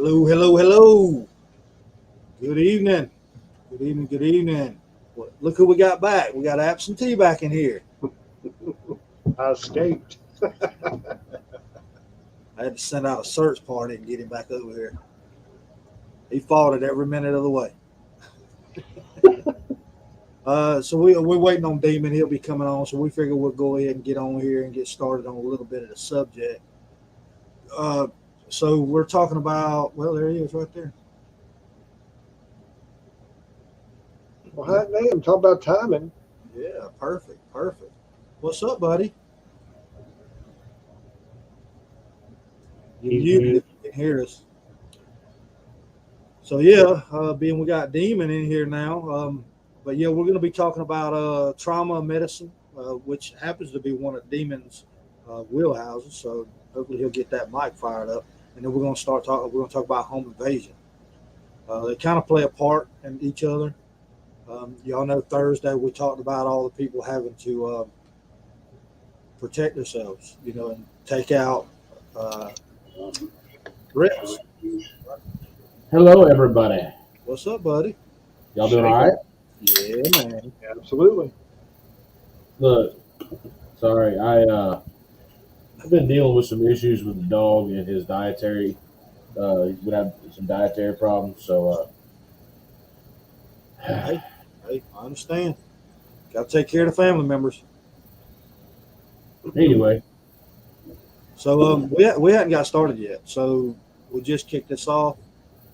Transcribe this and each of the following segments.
Hello, hello, hello. Good evening. Good evening, good evening. Well, look who we got back. We got absentee back in here. I escaped. I had to send out a search party and get him back over here. He fought it every minute of the way. So we're waiting on Demon. He'll be coming on. So we figure we'll go ahead and get on here and get started on a little bit of the subject. Uh, so we're talking about, well, there he is right there. Well, hot damn, talk about timing. Yeah, perfect, perfect. What's up, buddy? You're He's muted muted. if you can hear us. So yeah, being we got Demon in here now, but yeah, we're going to be talking about trauma medicine, which happens to be one of Demon's wheelhouses. So hopefully he'll get that mic fired up, and then we're going to start talking. We're going to talk about home invasion. They kind of play a part in each other. Y'all know Thursday we talked about all the people having to protect themselves, and take out threats. Hello, everybody. What's up, buddy? Y'all doing Shake all right? Yeah, man. Absolutely. Look, sorry, I've been dealing with some issues with the dog and his dietary. He's been having some dietary problems, so Hey, I understand. Got to take care of the family members. anyway, So we hadn't got started yet. So we just kicked this off.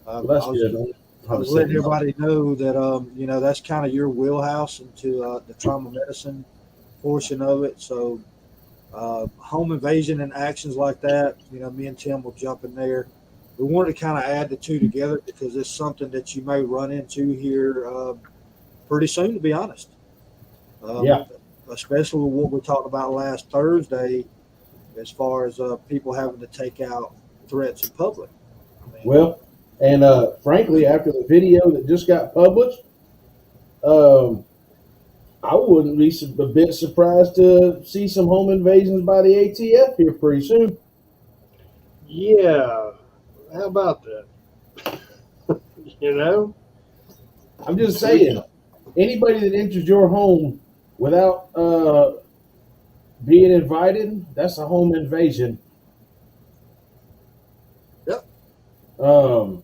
well, that's good. I was letting everybody know that that's kind of your wheelhouse into the trauma medicine portion of it. So home invasion and actions like that, me and Tim will jump in there. We wanted to kind of add the two together because it's something that you may run into here pretty soon, to be honest. Yeah. Especially with what we talked about last Thursday, as far as people having to take out threats in public. Well, and frankly, after the video that just got published, I wouldn't be a bit surprised to see some home invasions by the ATF here pretty soon. Yeah. How about that? I'm just saying, anybody that enters your home without being invited, that's a home invasion. Yep. A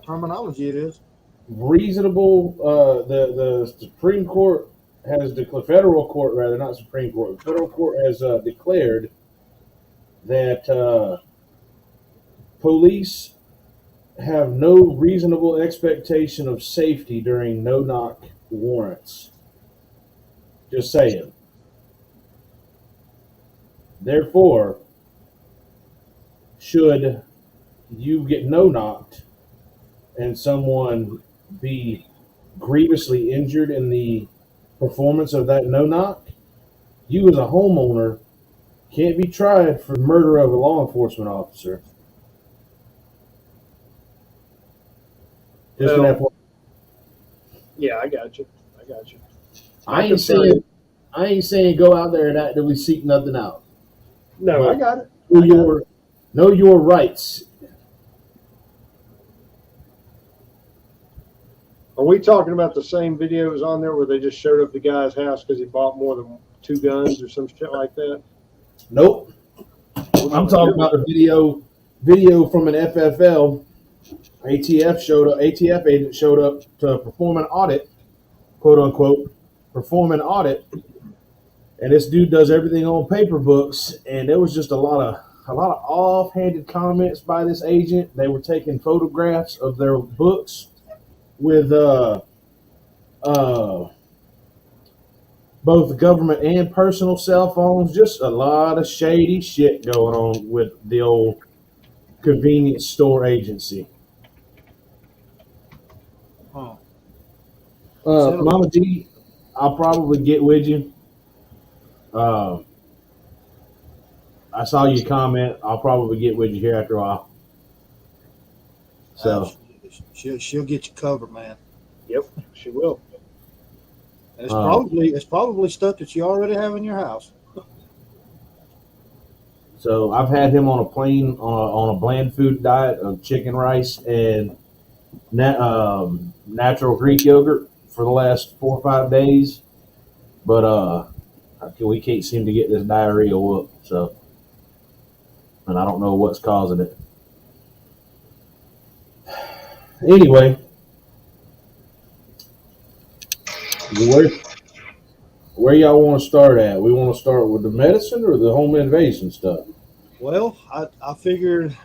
terminology it is. Reasonable. The Supreme Court has declared, federal court rather, not Supreme Court. The federal court has declared that police have no reasonable expectation of safety during no-knock warrants. Just saying. Therefore, should you get no-knocked and someone be grievously injured in the performance of that no-knock, you as a homeowner can't be tried for murder of a law enforcement officer. Just an Well, FYI. Yeah, I got you. I ain't saying go out there and actively seek nothing out. No, I got it. Know your rights. Are we talking about the same videos on there where they just showed up the guy's house because he bought more than 2 guns or some shit like that? Nope. I'm talking about a video from an FFL. ATF agent showed up to perform an audit, quote unquote, perform an audit, and this dude does everything on paper books, and there was just a lot of offhanded comments by this agent. They were taking photographs of their books with both government and personal cell phones. Just a lot of shady shit going on with the old convenience store agency. Huh. Mama D, I'll probably get with you. I saw your comment. I'll probably get with you here after a while. So She'll get you covered, man. Yep, she will. And it's probably stuff that you already have in your house. So I've had him on a plain on a bland food diet of chicken, rice, and natural Greek yogurt for the last 4 or 5 days. But we can't seem to get this diarrhea up. So, and I don't know what's causing it. Anyway, where y'all want to start at? We want to start with the medicine or the home invasion stuff? Well, I figured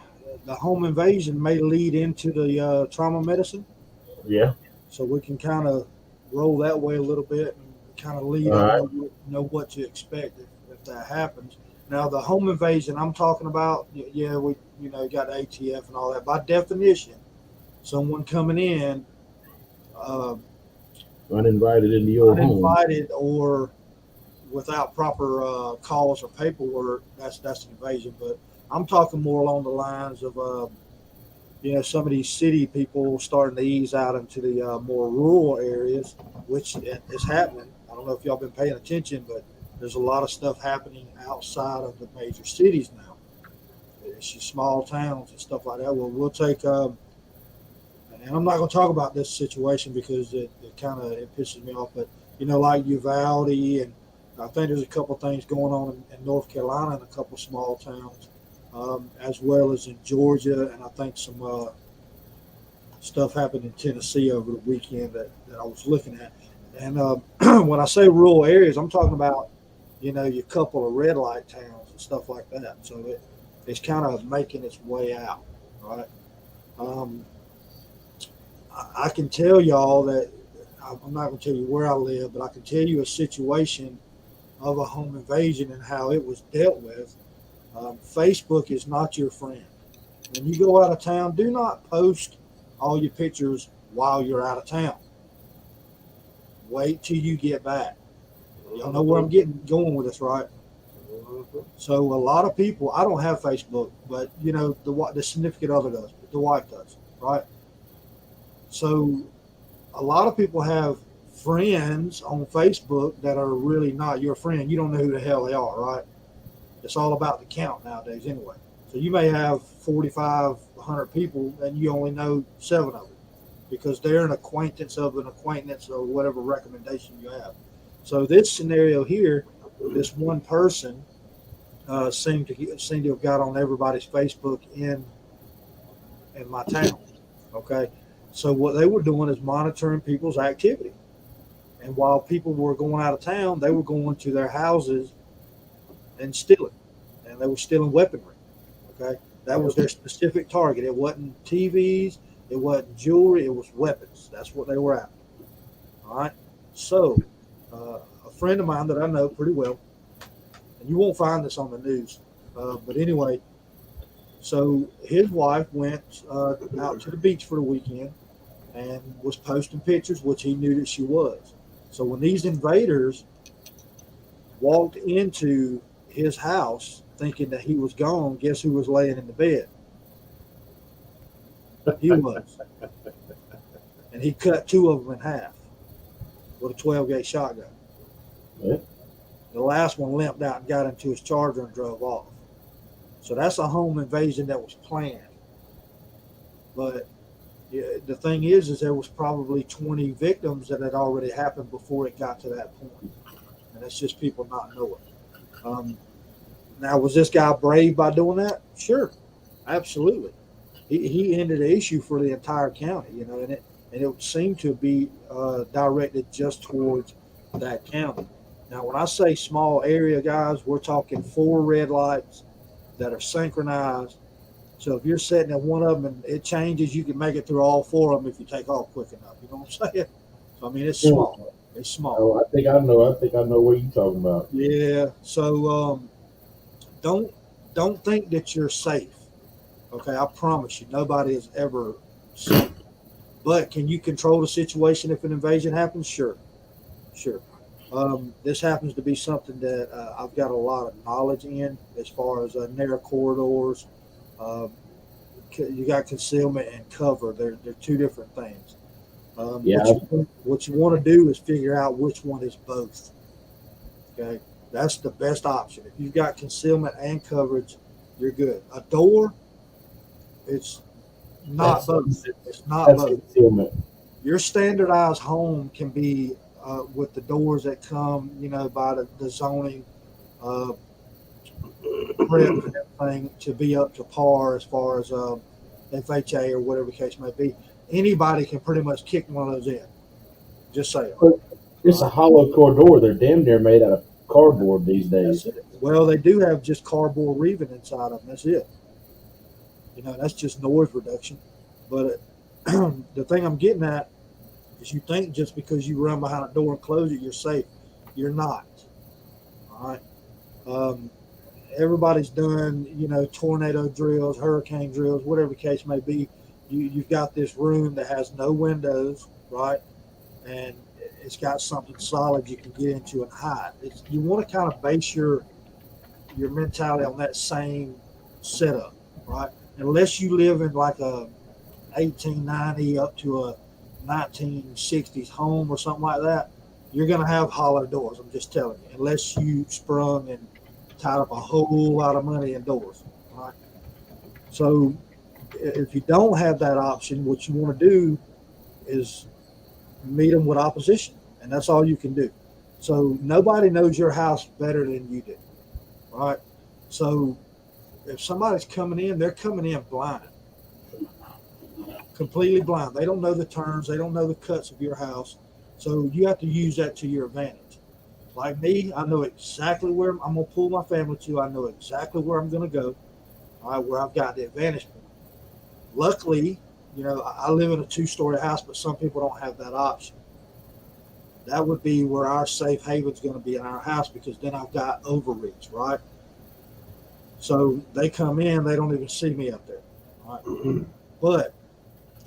the home invasion may lead into the trauma medicine, Yeah. so we can kind of roll that way a little bit and kind of lead All right. on, know what to expect if that happens. Now, the home invasion I'm talking about, yeah, we got ATF and all that. By definition, someone coming in Uninvited into your home. uninvited or without proper cause or paperwork, that's an invasion. But I'm talking more along the lines of some of these city people starting to ease out into the more rural areas, which is happening. I don't know if y'all been paying attention, but there's a lot of stuff happening outside of the major cities now. It's just small towns and stuff like that. Well, we'll take, and I'm not going to talk about this situation because it pisses me off, but like Uvalde, and I think there's a couple things going on in North Carolina and a couple small towns. As well as in Georgia, and I think some stuff happened in Tennessee over the weekend that I was looking at. And when I say rural areas, I'm talking about, your couple of red light towns and stuff like that. So it's kind of making its way out, right? I can tell y'all that I'm not going to tell you where I live, but I can tell you a situation of a home invasion and how it was dealt with. Facebook is not your friend. When you go out of town, do not post all your pictures while you're out of town. Wait till you get back. Y'all know where I'm going with this, right? So a lot of people, I don't have Facebook, but the significant other does, the wife does, right? So a lot of people have friends on Facebook that are really not your friend. You don't know who the hell they are, right? It's all about the count nowadays anyway. So you may have 4,500 people and you only know 7 of them because they're an acquaintance of an acquaintance or whatever recommendation you have. So this scenario here, this one person seemed to have got on everybody's Facebook in my town. Okay. So what they were doing is monitoring people's activity. And while people were going out of town, they were going to their houses and stealing, and they were stealing weaponry. Okay, that was their specific target. It wasn't TVs, it wasn't jewelry, it was weapons. That's what they were after. All right. So, a friend of mine that I know pretty well, and you won't find this on the news, but anyway, so his wife went out to the beach for the weekend and was posting pictures, which he knew that she was. So when these invaders walked into his house thinking that he was gone, guess who was laying in the bed? He was. And he cut 2 of them in half with a 12-gauge shotgun. Yeah. The last one limped out and got into his Charger and drove off. So that's a home invasion that was planned. But the thing is there was probably 20 victims that had already happened before it got to that point. And it's just people not knowing. Now, was this guy brave by doing that? Sure, absolutely. He ended the issue for the entire county, and it seemed to be directed just towards that county. Now, when I say small area, guys, we're talking 4 red lights that are synchronized. So if you're sitting at one of them and it changes, you can make it through all 4 of them if you take off quick enough. You know what I'm saying? So I mean, it's small. It's small. Oh, I think I know what you're talking about. Yeah. So don't think that you're safe. Okay, I promise you, nobody is ever safe. But can you control the situation if an invasion happens? Sure. This happens to be something that I've got a lot of knowledge in as far as narrow corridors. You got concealment and cover. They're 2 different things. What you want to do is figure out which one is both. Okay, that's the best option. If you've got concealment and coverage, you're good. A door, it's not That's both. It's not that's both. concealment. Your standardized home can be with the doors that come, by the zoning preps and everything to be up to par as far as FHA or whatever the case may be. Anybody can pretty much kick one of those in. Just saying. It's a hollow core door. They're damn near made out of cardboard these days. That's it. Well, they do have just cardboard reeving inside of them. That's it. That's just noise reduction. But the thing I'm getting at is you think just because you run behind a door and close it, you're safe. You're not. All right. Everybody's done, tornado drills, hurricane drills, whatever the case may be. You've got this room that has no windows, right? And it's got something solid you can get into and hide. You want to kind of base your mentality on that same setup, right? Unless you live in like a 1890 up to a 1960s home or something like that, you're going to have hollow doors. I'm just telling you, unless you sprung and tied up a whole lot of money in doors, right? So if you don't have that option, what you want to do is meet them with opposition, and that's all you can do. So nobody knows your house better than you do, right? So if somebody's coming in, they're coming in blind, completely blind. They don't know the turns, they don't know the cuts of your house. So you have to use that to your advantage. Like me, I know exactly where I'm going to pull my family to. I know exactly where I'm going to go, all right, where I've got the advantage point. Luckily, I live in a 2-story house, but some people don't have that option. That would be where our safe haven is going to be in our house, because then I've got overreach, right? So they come in, they don't even see me up there. Right? But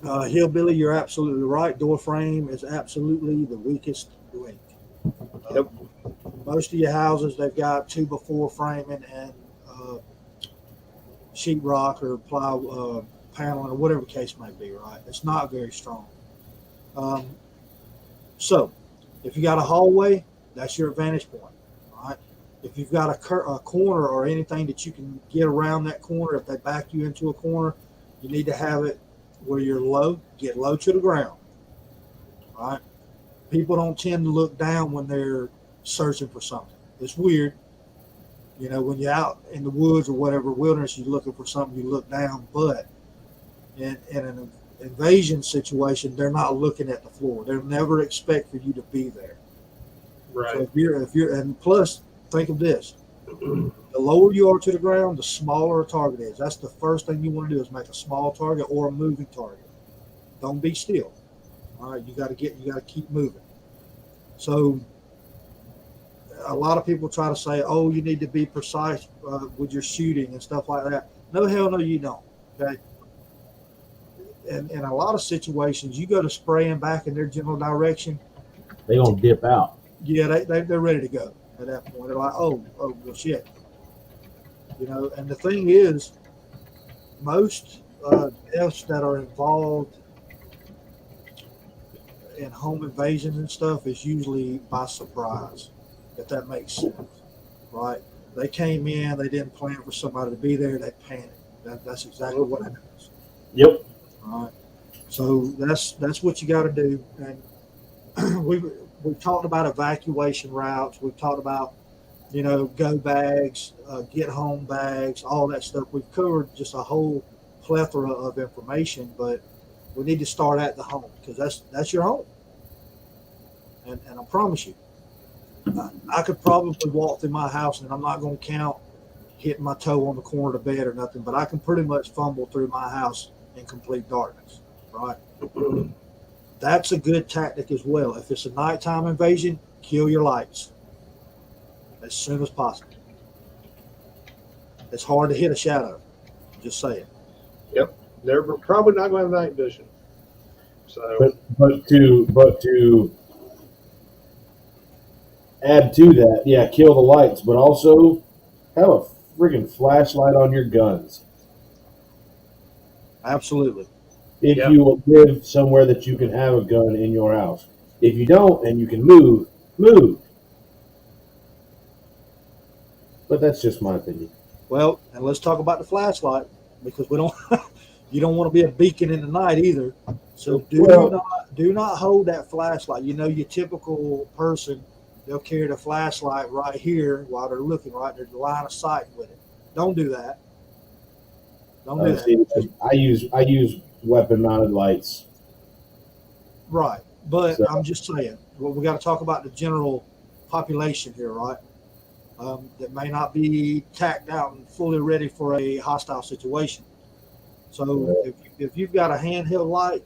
Hillbilly, you're absolutely right. Door frame is absolutely the weakest link. Yep. Most of your houses, they've got 2x4 framing and sheetrock or ply paneling or whatever the case may be, right? It's not very strong. So if you got a hallway, that's your advantage point, all right? If you've got a corner or anything that you can get around that corner, if they back you into a corner, you need to have it where you're low, get low to the ground, all right? People don't tend to look down when they're searching for something. It's weird. When you're out in the woods or whatever, wilderness, you're looking for something, you look down, but in an invasion situation, they're not looking at the floor. They'll never expect for you to be there. Right. So if you're, and plus, think of this: the lower you are to the ground, the smaller a target is. That's the first thing you want to do, is make a small target or a moving target. Don't be still. All right, you got to keep moving. So a lot of people try to say, "Oh, you need to be precise with your shooting and stuff like that." No, hell no, you don't. Okay. And in a lot of situations, you go to spraying back in their general direction, They gonna dip out. yeah, they're ready to go at that point. They're like, oh, well, shit. And the thing is, most deaths that are involved in home invasions and stuff is usually by surprise, if that makes sense, right? They came in, they didn't plan for somebody to be there, they panicked. That's exactly what happens. Yep. All right. So that's what you got to do. And we've talked about evacuation routes. We've talked about, go bags, get home bags, all that stuff. We've covered just a whole plethora of information, but we need to start at the home, because that's your home. And I promise you, I could probably walk through my house, and I'm not going to count hitting my toe on the corner of the bed or nothing, but I can pretty much fumble through my house in complete darkness, right? That's a good tactic as well. If it's a nighttime invasion, kill your lights as soon as possible. It's hard to hit a shadow. Just saying. Yep. They're probably not going to have night vision. So, But to add to that, yeah, kill the lights, but also have a friggin' flashlight on your guns. Absolutely. If Yeah. you will live somewhere that you can have a gun in your house. If you don't and you can move. But that's just my opinion. Well, and let's talk about the flashlight because we don't. You don't want to be a beacon in the night either. So Well- do not hold that flashlight. You know, your typical person, they'll carry the flashlight right here while they're looking right. There's a line of sight with it. Don't do that. Don't do that. See, I use weapon mounted lights. Right. But So- I'm just saying, well, we got to talk about the general population here, right? That may not be tacked out and fully ready for a hostile situation. So if you've got a handheld light,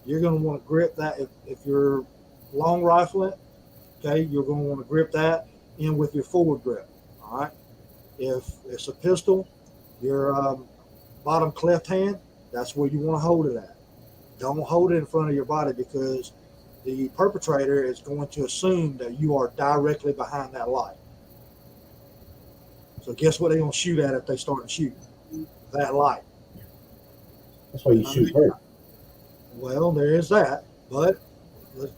you're going to want to grip that. If you're long rifling, okay, you're going to want to grip that in with your forward grip. All right. If it's a pistol, your bottom cleft hand, that's where you want to hold it at. Don't hold it in front of your body because the perpetrator is going to assume that you are directly behind that light. So guess what they're going to shoot at if they start to shoot? That light. That's why you shoot first. Well, there is that, but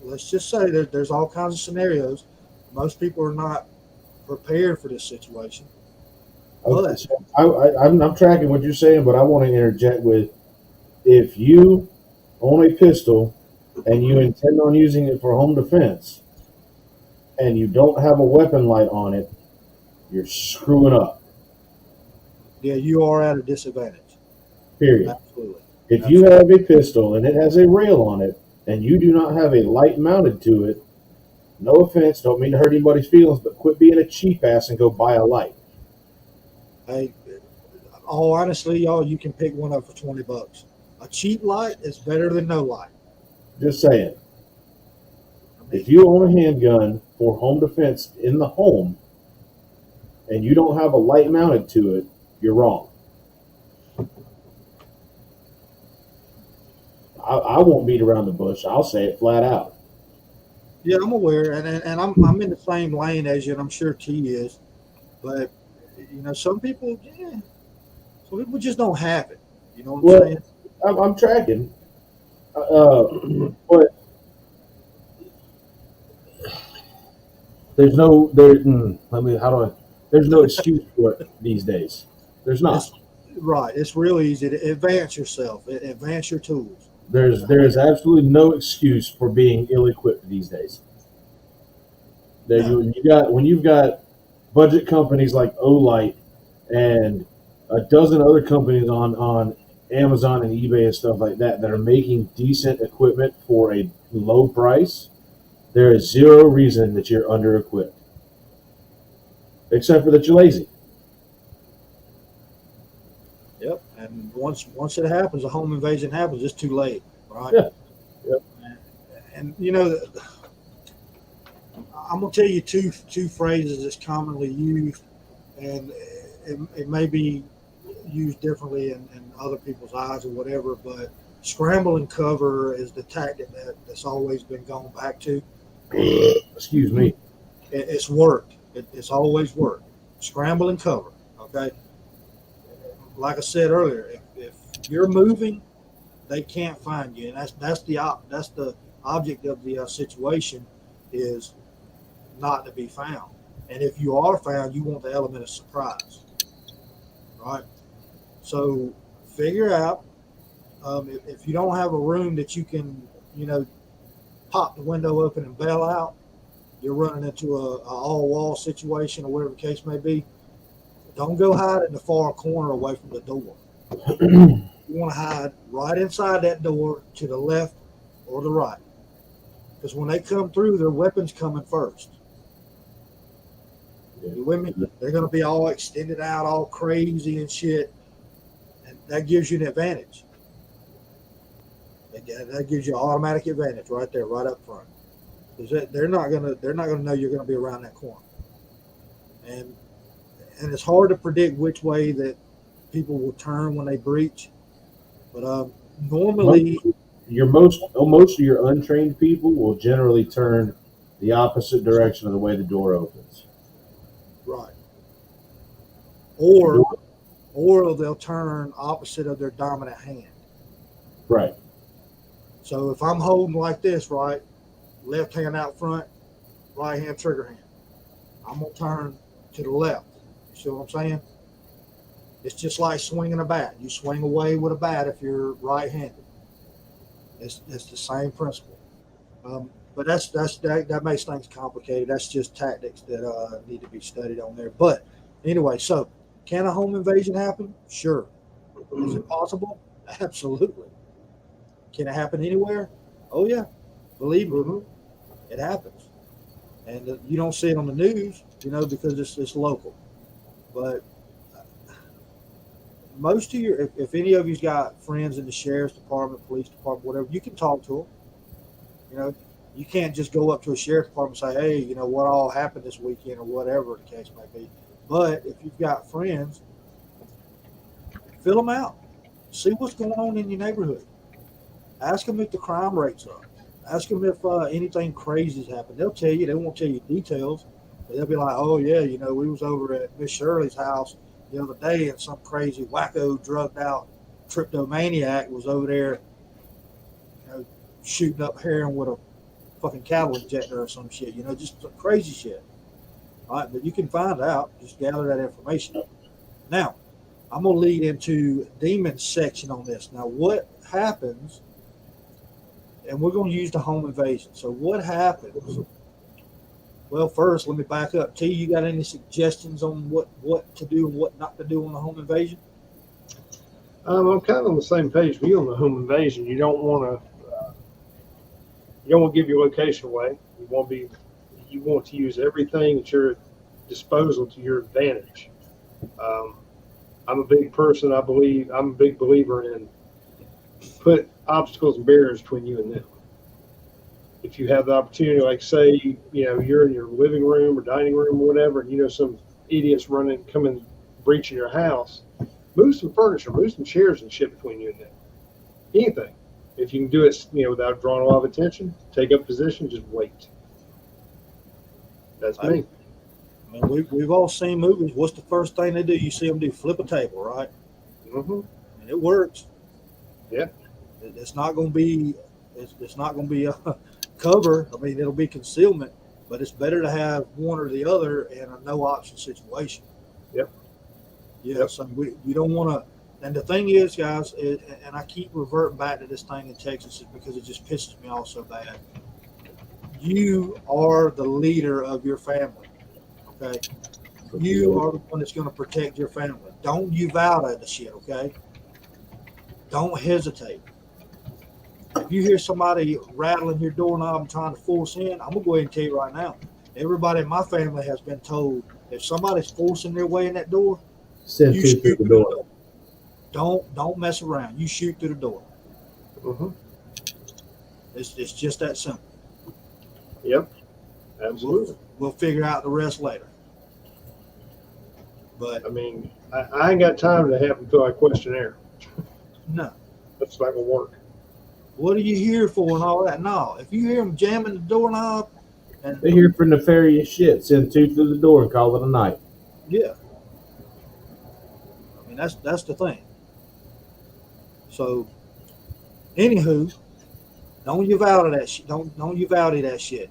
let's just say that there's all kinds of scenarios. Most people are not prepared for this situation. Okay, so I'm tracking what you're saying, but I want to interject with: if you own a pistol and you intend on using it for home defense, and you don't have a weapon light on it, you're screwing up. Yeah, you are at a disadvantage. Period. Absolutely. If you have a pistol and it has a rail on it, and you do not have a light mounted to it, no offense, don't mean to hurt anybody's feelings, but quit being a cheap ass and go buy a light. Hey, all honestly, y'all, you can pick one up for $20. A cheap light is better than no light. Just saying. If you own a handgun for home defense in the home and you don't have a light mounted to it, you're wrong. I won't beat around the bush. I'll say it flat out. Yeah, I'm aware, and I'm in the same lane as you, and I'm sure T is. But you know, some people just don't have it. You know what I'm saying? I'm tracking. But there's no there's no excuse for it these days. There's not. Right. It's real easy to advance yourself, advance your tools. There is absolutely no excuse for being ill-equipped these days. When you've got budget companies like Olight and a dozen other companies on Amazon and eBay and stuff like that are making decent equipment for a low price, there is zero reason that you're under-equipped, except for that you're lazy. Yep. And once it happens, a home invasion happens, it's too late, right? Yeah. Yep. And you know, I'm gonna tell you two phrases that's commonly used, and it may be used differently in other people's eyes or whatever, but scramble and cover is the tactic that's always been gone back to. Excuse me. It's worked. It's always worked. Scramble and cover. Okay. Like I said earlier, if you're moving, they can't find you, and that's the object of the situation is not to be found. And if you are found, you want the element of surprise, right? So figure out if you don't have a room that you can, pop the window open and bail out, you're running into a all wall situation or whatever the case may be. Don't go hide in the far corner away from the door. You want to hide right inside that door to the left or the right. Because when they come through, their weapon's coming first. You with me? They're going to be all extended out, all crazy and shit. And that gives you an advantage. That gives you an automatic advantage right there, right up front. Because they're not going to know you're going to be around that corner. And it's hard to predict which way that people will turn when they breach. But normally, most of your untrained people will generally turn the opposite direction of the way the door opens. right. Or they'll turn opposite of their dominant hand. Right. So if I'm holding like this, right, left hand out front, right hand trigger hand, I'm gonna turn to the left. You see what I'm saying? It's just like swinging a bat. You swing away with a bat if you're right-handed. It's the same principle. But that makes things complicated. That's just tactics that need to be studied on there. But anyway, so can a home invasion happen? Sure. Is it possible? Absolutely. Can it happen anywhere? Oh yeah, believe me, it happens. And you don't see it on the news, because it's local. But most of your, if any of you's got friends in the sheriff's department, police department, whatever, you can talk to them. You can't just go up to a sheriff's department and say, hey, what all happened this weekend or whatever the case may be. But if you've got friends, fill them out. See what's going on in your neighborhood. Ask them if the crime rate's up. Ask them if anything crazy's happened. They'll tell you. They won't tell you details. But they'll be like, oh, yeah, we was over at Miss Shirley's house the other day and some crazy wacko drugged out tryptomaniac was over there shooting up heroin with a fucking cattle injector or some shit, just some crazy shit. All right, but you can find out. Just gather that information. Now, I'm going to lead into demon section on this. Now, what happens, and we're going to use the home invasion. So what happens? Well, first, let me back up. T, you got any suggestions on what to do and what not to do on the home invasion? I'm kind of on the same page with you on the home invasion. You don't want to give your location away. You want to use everything at your disposal to your advantage. I'm a big person. I'm a big believer in put obstacles and barriers between you and them. If you have the opportunity, like say, you're in your living room or dining room or whatever, and some idiots coming breaching your house, move some furniture, move some chairs and shit between you and them. Anything. If you can do it, without drawing a lot of attention, take up position, just wait. That's me. I mean, we've all seen movies. What's the first thing they do? You see them do flip a table, right? Mm-hmm. And it works. Yeah. It's not going to be. It's not going to be a cover. I mean, it'll be concealment, but it's better to have one or the other in a no option situation. Yep. Yeah. Yep. So we don't want to. And the thing is, guys, and I keep reverting back to this thing in Texas, is because it just pisses me off so bad. You are the leader of your family. Okay. You are the one that's going to protect your family. Don't you vow to the shit. Okay. Don't hesitate. If you hear somebody rattling your doorknob and trying to force in, I'm gonna go ahead and tell you right now. Everybody in my family has been told if somebody's forcing their way in that door, Send you two shoot through the door. Don't mess around. You shoot through the door. Mm-hmm. It's just that simple. Yep. Absolutely. We'll figure out the rest later. But I mean, I ain't got time to have them fill out a questionnaire. no. That's not gonna work. What are you here for and all that? No. If you hear them jamming the doorknob, and They're here for nefarious shit. Send two through the door and call it a night. yeah. I mean, that's the thing. So, anywho, don't you vow to that shit. Don't you vow to that shit.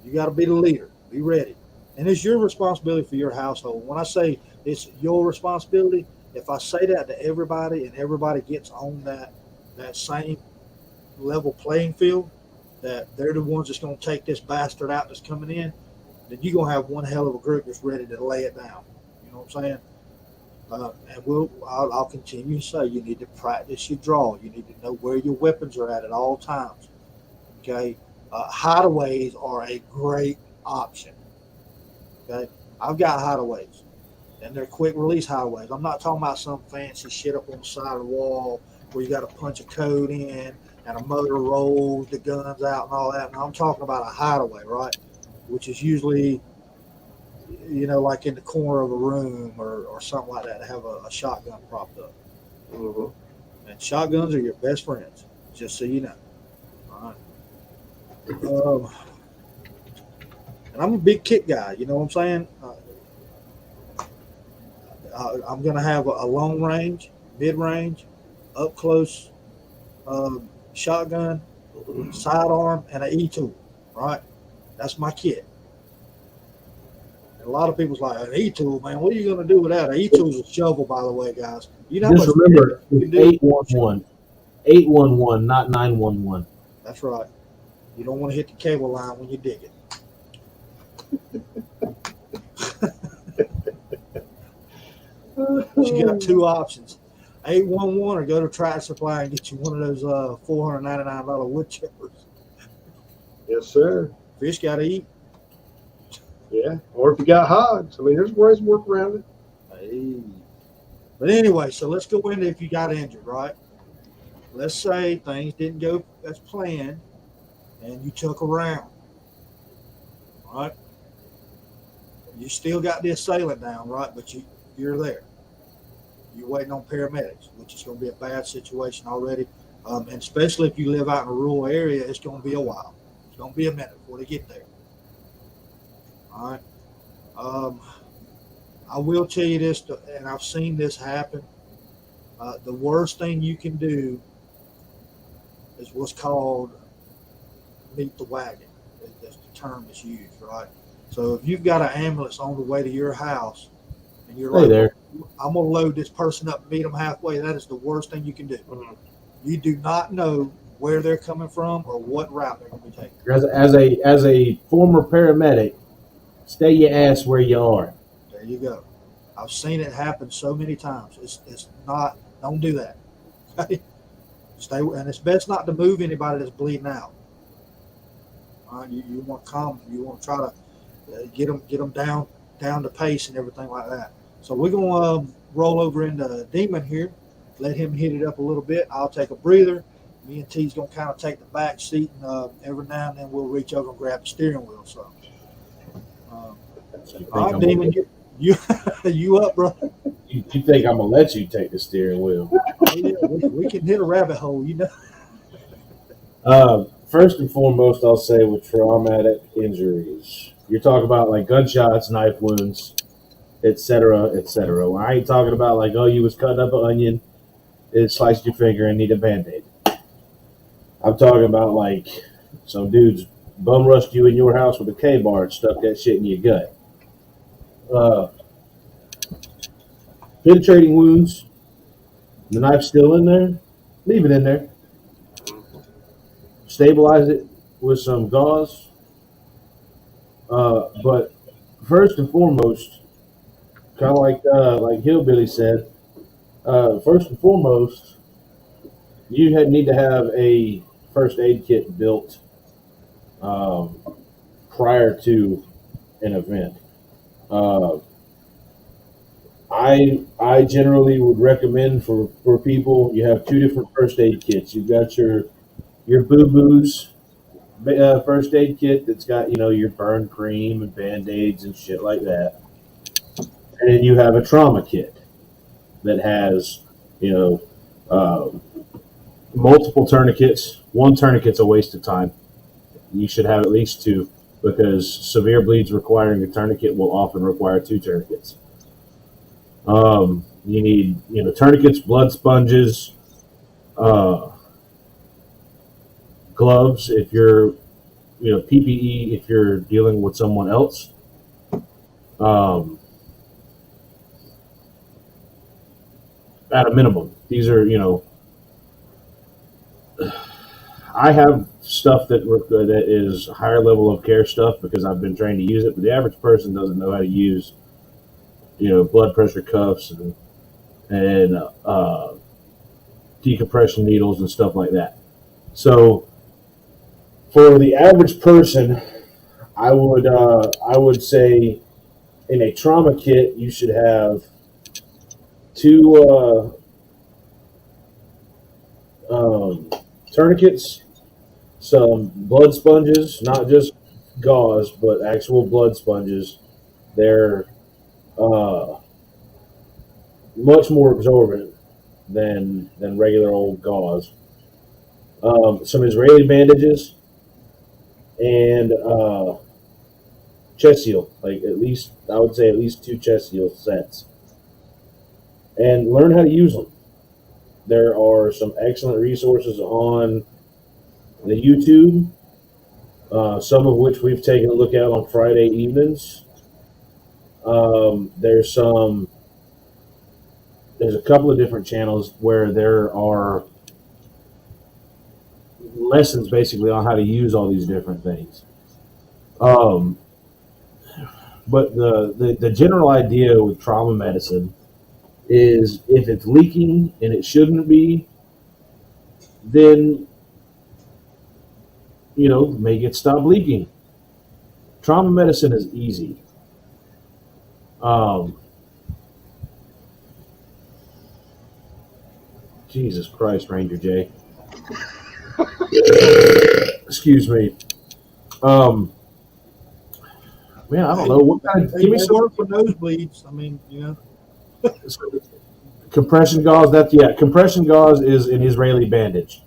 You got to be the leader. Be ready. And it's your responsibility for your household. When I say it's your responsibility, if I say that to everybody and everybody gets on that same level playing field, that they're the ones that's going to take this bastard out that's coming in, then you're going to have one hell of a group that's ready to lay it down. You know what I'm saying? And I'll continue to say you need to practice your draw. You need to know where your weapons are at all times. Okay? Hideaways are a great option. Okay? I've got hideaways, and they're quick release hideaways. I'm not talking about some fancy shit up on the side of the wall where you got to punch a code in and a motor rolls the guns out and all that. And I'm talking about a hideaway, right? Which is usually, like in the corner of a room or something like that, to have a shotgun propped up. Mm-hmm. And shotguns are your best friends, just so you know. All right. And I'm a big kick guy, you know what I'm saying? I'm going to have a long range, mid range, up close shotgun, sidearm, and an E tool, right? That's my kit. And a lot of people's like, an e-tool, man, what are you going to do with that? An e-tool is a shovel, by the way, guys. You know how Just much remember, you it's can do? 811. 811, not 911. That's right. You don't want to hit the cable line when you dig it. But you got two options: 811 or go to Tractor Supply and get you one of those $499 wood chippers. Yes, sir. Fish got to eat. Yeah. Or if you got hogs, I mean, there's ways to work around it. Hey. But anyway, so let's go into if you got injured, right? Let's say things didn't go as planned and you took a round, right? You still got the assailant down, right? But you're there. You're waiting on paramedics, which is going to be a bad situation already. And especially if you live out in a rural area, it's going to be a while. It's going to be a minute before they get there. All right. I will tell you this, and I've seen this happen. The worst thing you can do is what's called meet the wagon. That's the term that's used, right? So if you've got an ambulance on the way to your house and you're Hey like, there. I'm going to load this person up and meet them halfway, that is the worst thing you can do. Mhm. You do not know where they're coming from or what route they're going to be taking. As a former paramedic, stay your ass where you are. There you go. I've seen it happen so many times. It's not, don't do that. Okay? Stay, and it's best not to move anybody that's bleeding out. All right? You want to calm, you want to try to get them down to pace and everything like that. So we're going to roll over into Demon here, let him hit it up a little bit. I'll take a breather. Me and T's going to kind of take the back seat, and every now and then we'll reach over and grab the steering wheel. So, all right, Demon, you up, bro? You think I'm gonna let you take the steering wheel? Oh, yeah, we can hit a rabbit hole, you know. First and foremost, I'll say with traumatic injuries, you're talking about like gunshots, knife wounds, etc., etc. I ain't talking about like, oh, you was cutting up an onion, it sliced your finger and need a Band-Aid. I'm talking about like some dudes bum rushed you in your house with a K-bar and stuck that shit in your gut. Penetrating wounds, the knife's still in there, leave it in there. Stabilize it with some gauze. But first and foremost, kind of like Hillbilly said, first and foremost, you need to have a first aid kit built prior to an event. I generally would recommend for people, you have two different first aid kits. You've got your boo-boos first aid kit that's got, your burn cream and Band-Aids and shit like that. And then you have a trauma kit that has, multiple tourniquets. One tourniquet's a waste of time. You should have at least two, because severe bleeds requiring a tourniquet will often require two tourniquets. You need, tourniquets, blood sponges, gloves if you're, PPE if you're dealing with someone else. At a minimum, these are, I have stuff that is higher level of care stuff because I've been trained to use it, but the average person doesn't know how to use, blood pressure cuffs and decompression needles and stuff like that. So for the average person, I would say in a trauma kit you should have two tourniquets, some blood sponges, not just gauze, but actual blood sponges. They're much more absorbent than regular old gauze. Some Israeli bandages and chest seal, like I would say at least two chest seal sets, and learn how to use them. There are some excellent resources on the YouTube, some of which we've taken a look at on Friday evenings. There's a couple of different channels where there are lessons basically on how to use all these different things. Um, but the general idea with trauma medicine is if it's leaking and it shouldn't be, then make it stop leaking. Trauma medicine is easy. Um, Jesus Christ, Ranger J. Excuse me. Man, I don't know what kind of. They Give me some work for nosebleeds. I mean, compression gauze. Compression gauze is an Israeli bandage.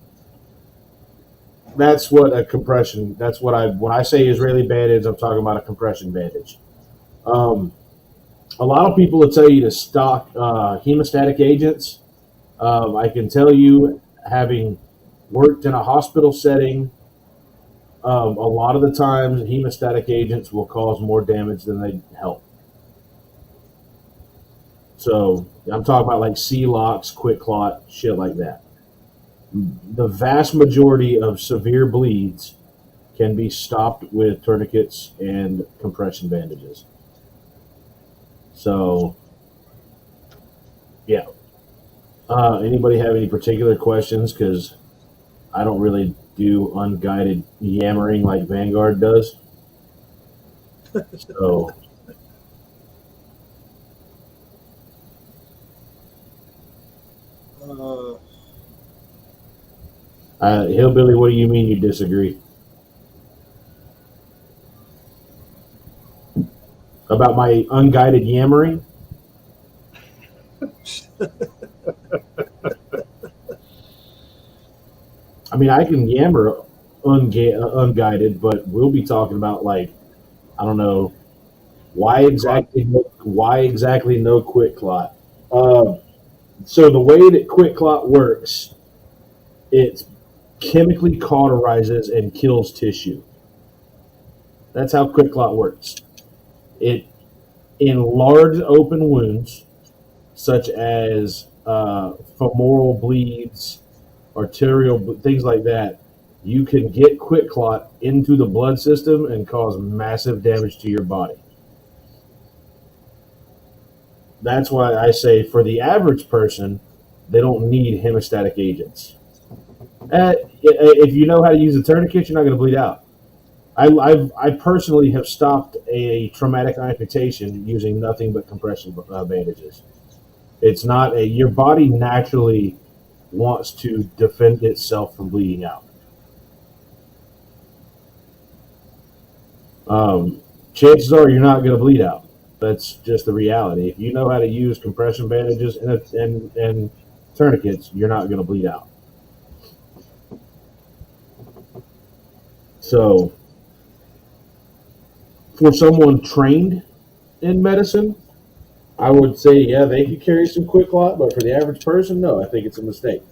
That's what a compression. That's what when I say Israeli bandage, I'm talking about a compression bandage. A lot of people will tell you to stock hemostatic agents. I can tell you, having worked in a hospital setting, a lot of the times hemostatic agents will cause more damage than they help. So I'm talking about like C-locks, quick clot, shit like that. The vast majority of severe bleeds can be stopped with tourniquets and compression bandages. So, yeah. Anybody have any particular questions? Because I don't really do unguided yammering like Vanguard does. So, Hillbilly, what do you mean you disagree? About my unguided yammering? I mean, I can yammer unguided, but we'll be talking about, like, I don't know, why exactly no quick clot. So the way that quick clot works, it chemically cauterizes and kills tissue. That's how quick clot works. It in large open wounds, such as femoral bleeds, arterial, things like that, you can get quick clot into the blood system and cause massive damage to your body. That's why I say for the average person, they don't need hemostatic agents. If you know how to use a tourniquet, you're not going to bleed out. I personally have stopped a traumatic amputation using nothing but compression bandages. It's not your body naturally wants to defend itself from bleeding out. Chances are you're not going to bleed out. That's just the reality. If you know how to use compression bandages and tourniquets, you're not going to bleed out. So, for someone trained in medicine, I would say, yeah, they could carry some quick clot, but for the average person, no, I think it's a mistake.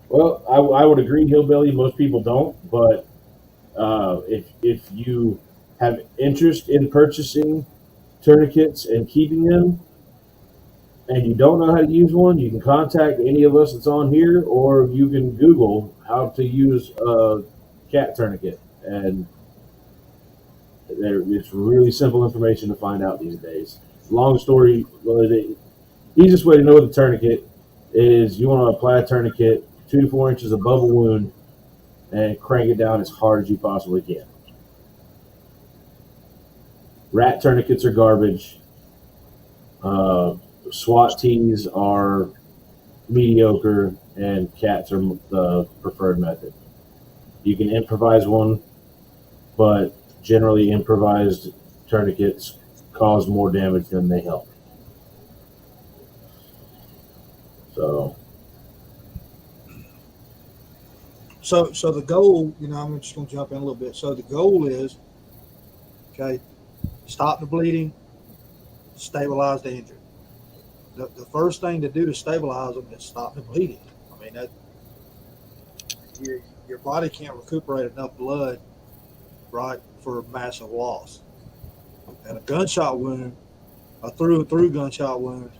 Well, I would agree, Hillbilly. Most people don't, but if you have interest in purchasing tourniquets and keeping them, and you don't know how to use one, you can contact any of us that's on here, or you can Google how to use a cat tourniquet, and it's really simple information to find out these days. Long story, the easiest way to know the tourniquet is you want to apply a tourniquet 2 to 4 inches above a wound and crank it down as hard as you possibly can. Rat tourniquets are garbage. SWAT tees are mediocre, and cats are the preferred method. You can improvise one, but generally improvised tourniquets cause more damage than they help. So the goal, I'm just going to jump in a little bit. So the goal is, okay, stop the bleeding, stabilize the injury. The first thing to do to stabilize them is stop the bleeding. I mean, your body can't recuperate enough blood right, for massive loss. And a gunshot wound, a through and through gunshot wound,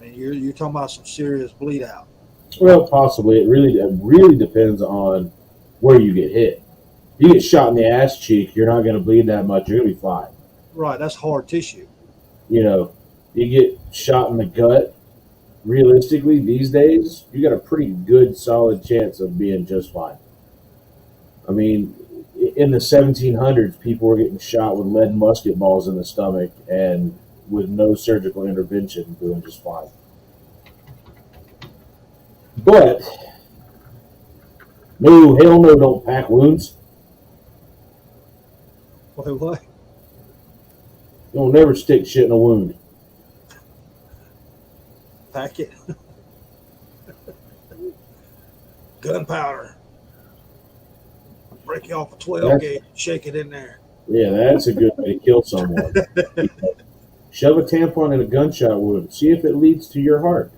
and you're talking about some serious bleed out. Well, possibly. It really depends on where you get hit. If you get shot in the ass cheek, you're not going to bleed that much. You're going to be fine. Right, that's hard tissue. You know, you get shot in the gut. Realistically, these days, you got a pretty good, solid chance of being just fine. I mean, in the 1700s, people were getting shot with lead musket balls in the stomach and with no surgical intervention, doing just fine. But no, hell no, don't pack wounds. Wait, what? You'll never stick shit in a wound. Pack it. Gunpowder. Break you off a 12 gauge, shake it in there. Yeah, that's a good way to kill someone. Shove a tampon in a gunshot wound. See if it leads to your heart.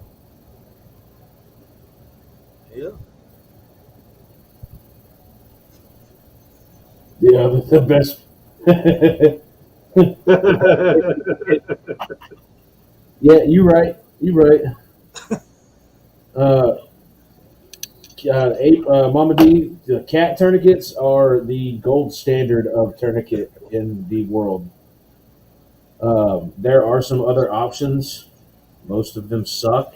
Yeah. Yeah, the best. Yeah, you right. You right. Mama D, the cat tourniquets are the gold standard of tourniquet in the world. There are some other options. Most of them suck.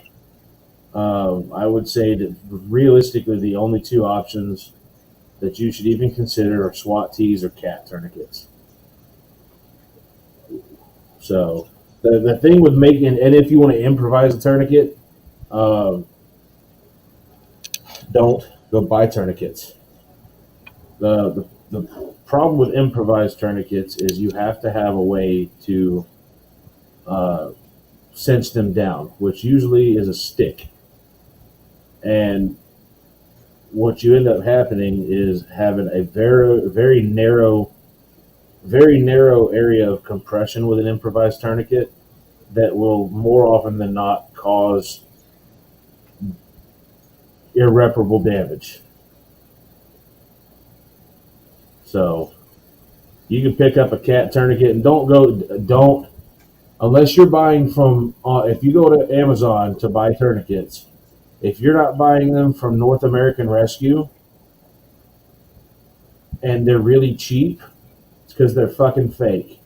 I would say that realistically, the only two options that you should even consider are SWAT tees or cat tourniquets. So the thing with making, and if you want to improvise a tourniquet, don't go buy tourniquets. The problem with improvised tourniquets is you have to have a way to cinch them down, which usually is a stick. And what you end up happening is having a very narrow area of compression with an improvised tourniquet that will more often than not cause irreparable damage. So you can pick up a cat tourniquet and don't unless you're buying from if you go to Amazon to buy tourniquets, if you're not buying them from North American Rescue and they're really cheap, it's because they're fucking fake.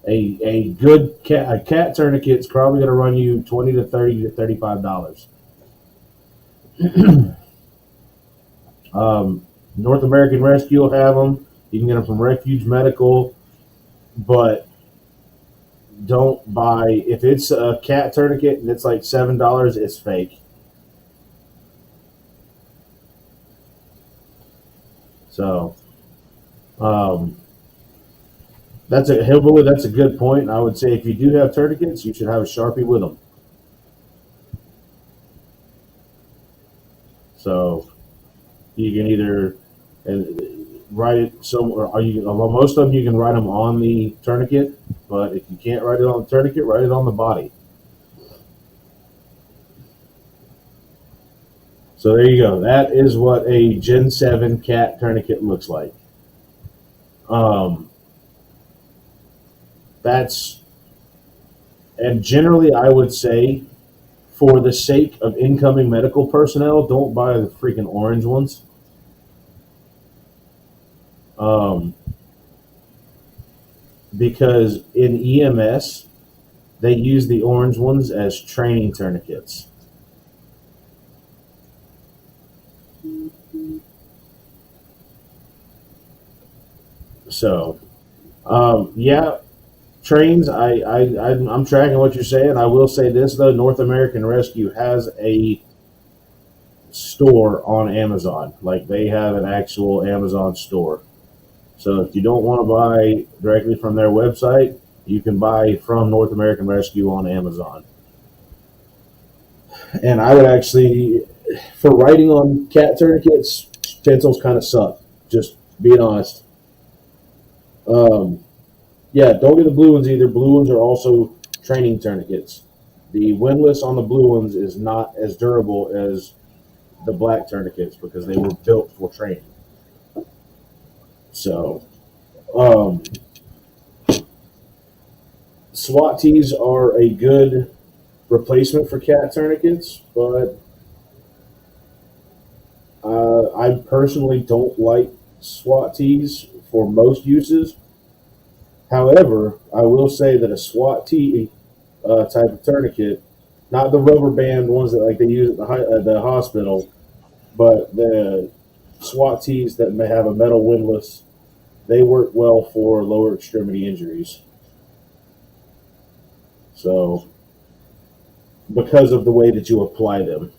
A good cat tourniquet is probably going to run you $20 to $30 to $35. North American Rescue will have them. You can get them from Refuge Medical, but don't buy, if it's a cat tourniquet and it's like $7, it's fake. So, that's a good point. I would say if you do have tourniquets, you should have a Sharpie with them. So you can either write it somewhere, or most of them you can write them on the tourniquet, but if you can't write it on the tourniquet, write it on the body. So there you go. That is what a Gen 7 cat tourniquet looks like. And generally I would say, for the sake of incoming medical personnel, don't buy the freaking orange ones. Because in EMS, they use the orange ones as training tourniquets. So, yeah, trains. I'm tracking what you're saying. I will say this though: North American Rescue has a store on Amazon. Like they have an actual Amazon store. So if you don't want to buy directly from their website, you can buy from North American Rescue on Amazon. And I would actually, for writing on cat tourniquets, pencils kind of suck. Just being honest. Yeah, don't get the blue ones either. Blue ones are also training tourniquets. The windlass on the blue ones is not as durable as the black tourniquets because they were built for training. So, SWAT tees are a good replacement for cat tourniquets, but I personally don't like SWAT tees for most uses. However, I will say that a SWAT tee type of tourniquet, not the rubber band ones that like they use at the hospital, but the SWAT tees that may have a metal windlass, they work well for lower extremity injuries. So, because of the way that you apply them.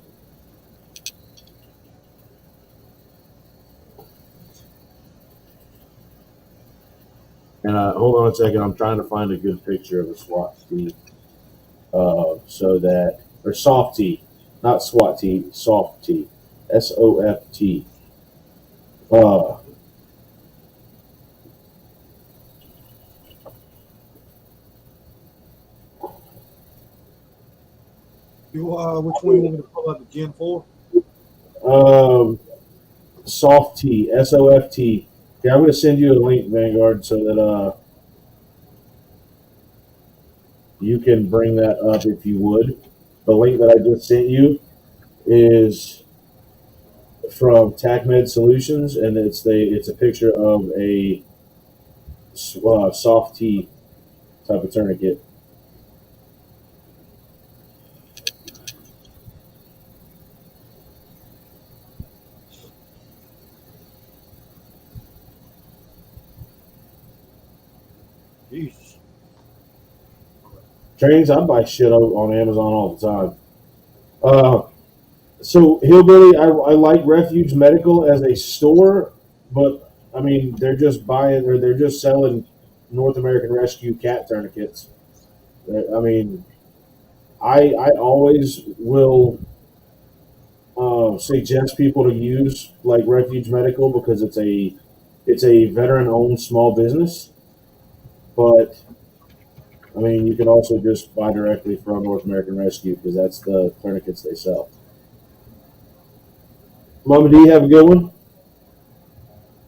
And hold on a second, I'm trying to find a good picture of a SWAT tee, so that or soft tee, not SWAT tee, soft tee, SOFT. Uh, Which one you want me to pull up? The Gen 4? Soft tee, SOFT. Yeah, I'm going to send you a link, Vanguard, so that you can bring that up if you would. The link that I just sent you is from TACMed Solutions, and it's a picture of a soft tee type of tourniquet. Jesus. Trains, I buy shit on Amazon all the time. So Hillbilly, I like Refuge Medical as a store, but I mean they're just buying or they're just selling North American Rescue cat tourniquets. I mean, I always will suggest people to use like Refuge Medical because it's a veteran owned small business, but I mean you can also just buy directly from North American Rescue because that's the tourniquets they sell. Mama D, have a good one.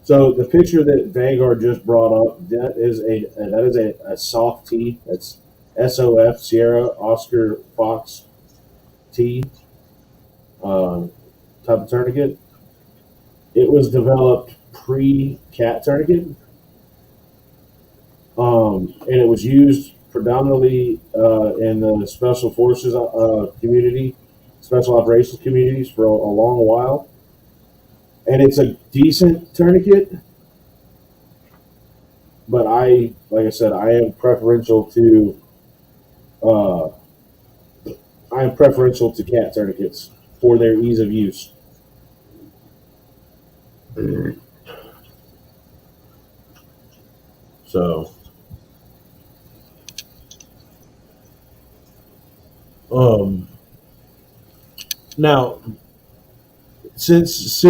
So the picture that Vanguard just brought up, that is a soft tee. That's SOF Sierra Oscar Fox tee type of tourniquet. It was developed pre-cat tourniquet, and it was used predominantly in the special forces community, special operations communities for a long while. And it's a decent tourniquet, but like I said, I am preferential to cat tourniquets for their ease of use. So, now since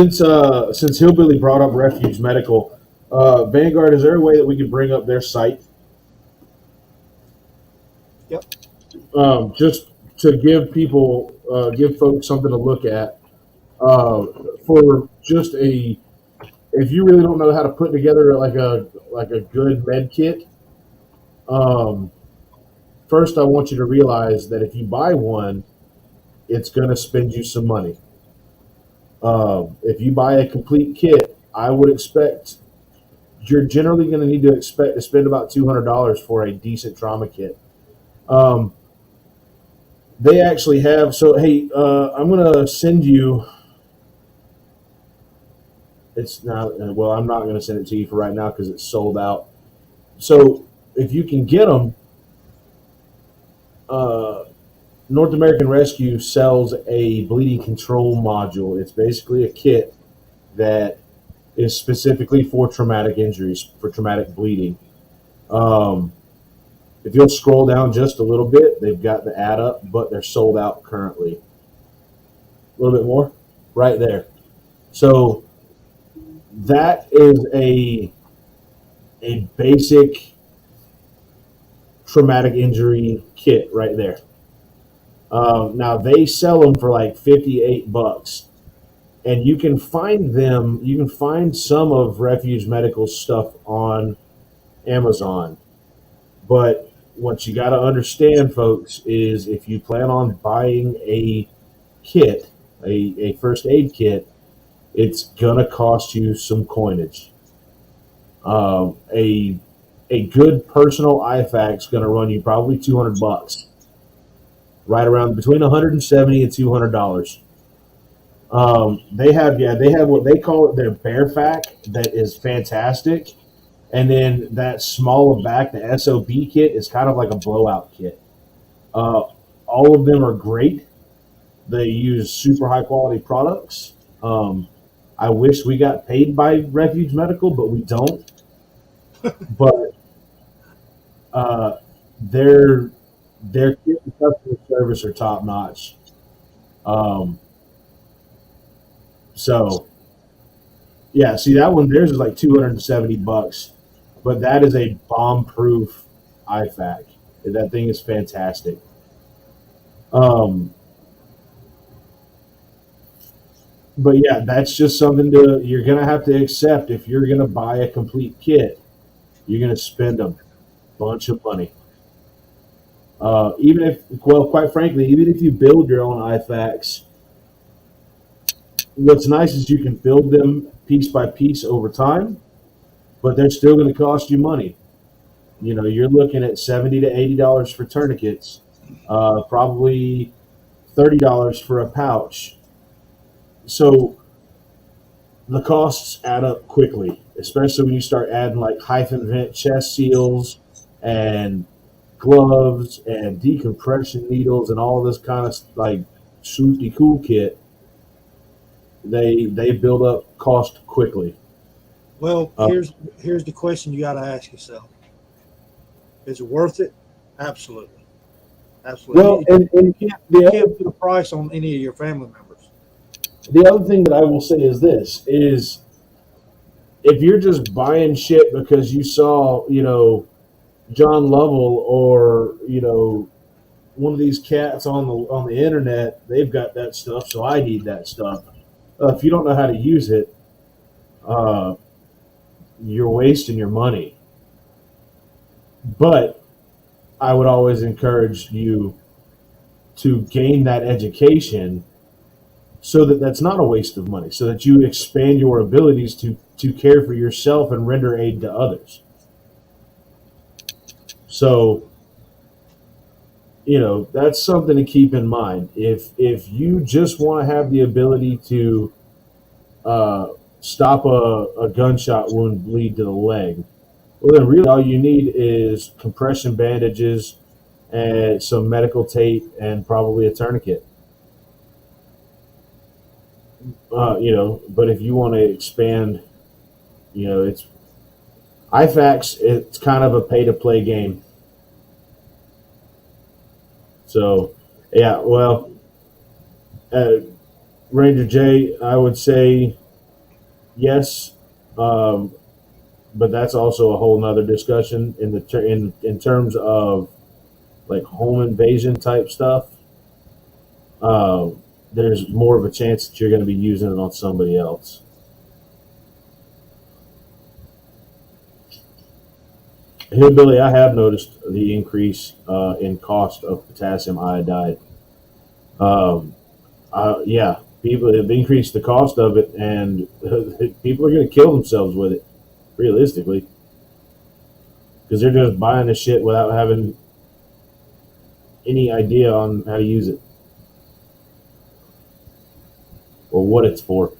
Hillbilly brought up Refuge Medical, Vanguard, is there a way that we can bring up their site? Yep. Just to give folks something to look at for just if you really don't know how to put together like a good med kit. First, I want you to realize that if you buy one, it's going to spend you some money. If you buy a complete kit, I would expect you're generally going to need to expect to spend about $200 for a decent trauma kit. They actually have, so hey, I'm going to send you, it's not, well, I'm not going to send it to you for right now because it's sold out. So if you can get them, North American Rescue sells a bleeding control module. It's basically a kit that is specifically for traumatic injuries, for traumatic bleeding. If you'll scroll down just a little bit, they've got the ad up, but they're sold out currently. A little bit more, right there. So that is a basic traumatic injury kit right there. Now they sell them for like $58. and you can find them. You can find some of Refuge Medical stuff on Amazon, but what you got to understand, folks, is if you plan on buying a kit, a first aid kit, it's gonna cost you some coinage. A good personal IFAC is gonna run you probably $200, right around between 170 and $200. They have what they call it their Bear Fac that is fantastic, and then that smaller back, the SOB kit, is kind of like a blowout kit. Uh, all of them are great. They use super high quality products. I wish we got paid by Refuge Medical, but we don't. But uh, their kit and customer service are top notch. Um, so yeah, see that one theirs is like $270, but that is a bomb proof IFAC. That thing is fantastic. Um, but yeah, that's just something you're gonna have to accept if you're gonna buy a complete kit. You're gonna spend a bunch of money. Even if, well, quite frankly, even if you build your own IFACs, what's nice is you can build them piece by piece over time, but they're still going to cost you money. You know, you're looking at $70 to $80 for tourniquets, probably $30 for a pouch. So the costs add up quickly, especially when you start adding like hyphen vent chest seals and gloves and decompression needles and all this kind of like swoopy cool kit. They build up cost quickly. Well, Uh, here's the question you got to ask yourself: is it worth it? Absolutely, well, absolutely. and You can't the you other can't put a price on any of your family members. the other thing that I will say is this is if you're just buying shit because you saw, John Lovell or, one of these cats on the internet, they've got that stuff, so I need that stuff. If you don't know how to use it, uh, you're wasting your money. But I would always encourage you to gain that education so that that's not a waste of money, so that you expand your abilities to care for yourself and render aid to others. So, that's something to keep in mind. If you just want to have the ability to uh, stop a gunshot wound bleed to the leg, well, then really all you need is compression bandages and some medical tape and probably a tourniquet. But if you want to expand, it's IFACs. It's kind of a pay to play game. So, yeah, well, uh, Ranger J, I would say yes, um, but that's also a whole nother discussion in terms of like home invasion type stuff. Um, there's more of a chance that you're going to be using it on somebody else. Hillbilly, I have noticed the increase in cost of potassium iodide. Um, yeah, people have increased the cost of it, and people are going to kill themselves with it, realistically, because they're just buying the shit without having any idea on how to use it or what it's for.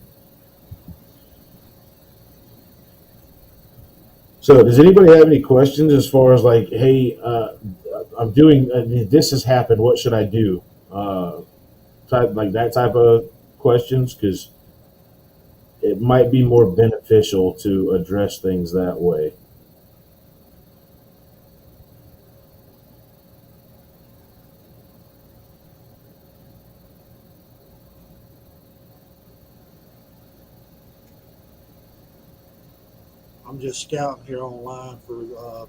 So, does anybody have any questions as far as like, hey, I'm doing this has happened. What should I do? Type like that type of questions because it might be more beneficial to address things that way. I'm just scouting here online for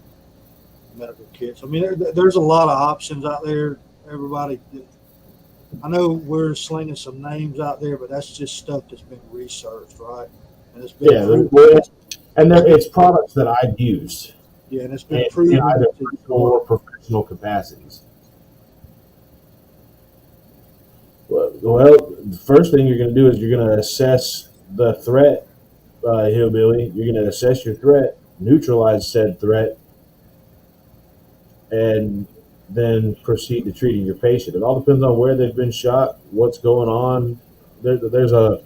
medical kits. I mean, there's a lot of options out there. Everybody, I know we're slinging some names out there, but that's just stuff that's been researched, right? And it's been Yeah, proven. it's products that I've used Yeah, and it's been in proven either to personal or work. professional capacities. Well, the first thing you're going to do is you're going to assess the threat, hillbilly. You're going to assess your threat, neutralize said threat, and then proceed to treating your patient. It all depends on where they've been shot, what's going on. There's a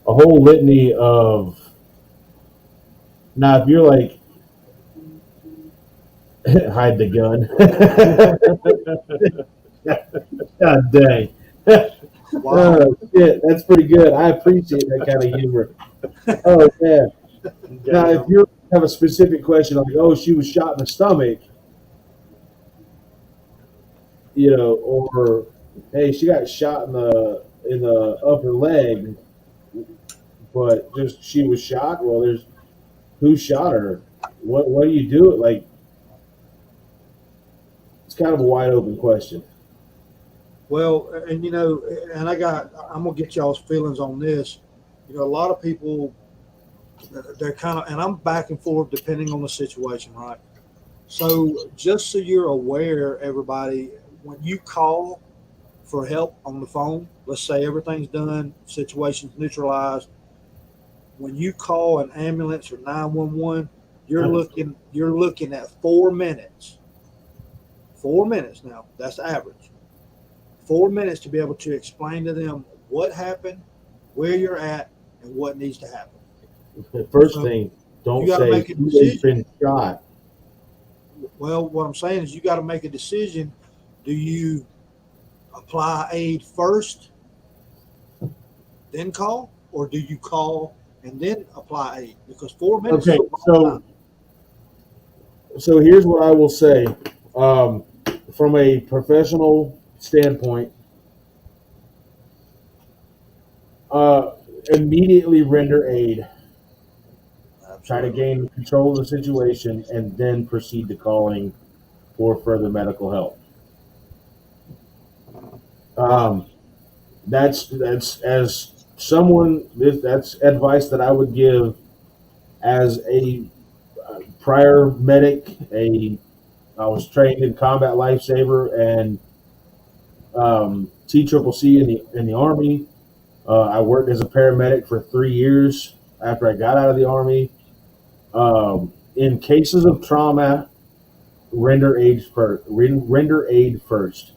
whole litany of. Now, if you're like, hide the gun. God dang. Wow. Oh, shit, that's pretty good. I appreciate that kind of humor. Oh, yeah. Now, if you have a specific question like, oh, she was shot in the stomach, or hey, she got shot in the upper leg, but just she was shot. Well, there's who shot her. What do you do? Like, it's kind of a wide open question. Well, and and I'm gonna get y'all's feelings on this. A lot of people, they're kind of, and I'm back and forth depending on the situation, right? So just so you're aware, everybody, when you call for help on the phone, let's say everything's done, situation's neutralized. When you call an ambulance or 911, you're looking at 4 minutes. 4 minutes now. That's average. 4 minutes to be able to explain to them what happened, where you're at, and what needs to happen. The first So thing, don't you got to say make a who has decision. been shot. Well, what I'm saying is you got to make a decision. Do you apply aid first, then call, or do you call and then apply aid? Because 4 minutes is Okay, a long time. so here's what I will say. Um, from a professional standpoint, uh, immediately render aid, try to Absolutely. gain control of the situation, and then proceed to calling for further medical help. Right. Um, that's as someone that's advice that I would give as a prior medic. I was trained in combat lifesaver and TCCC in the Army. I worked as a paramedic for 3 years after I got out of the Army. In cases of trauma, render aid first. Render aid first.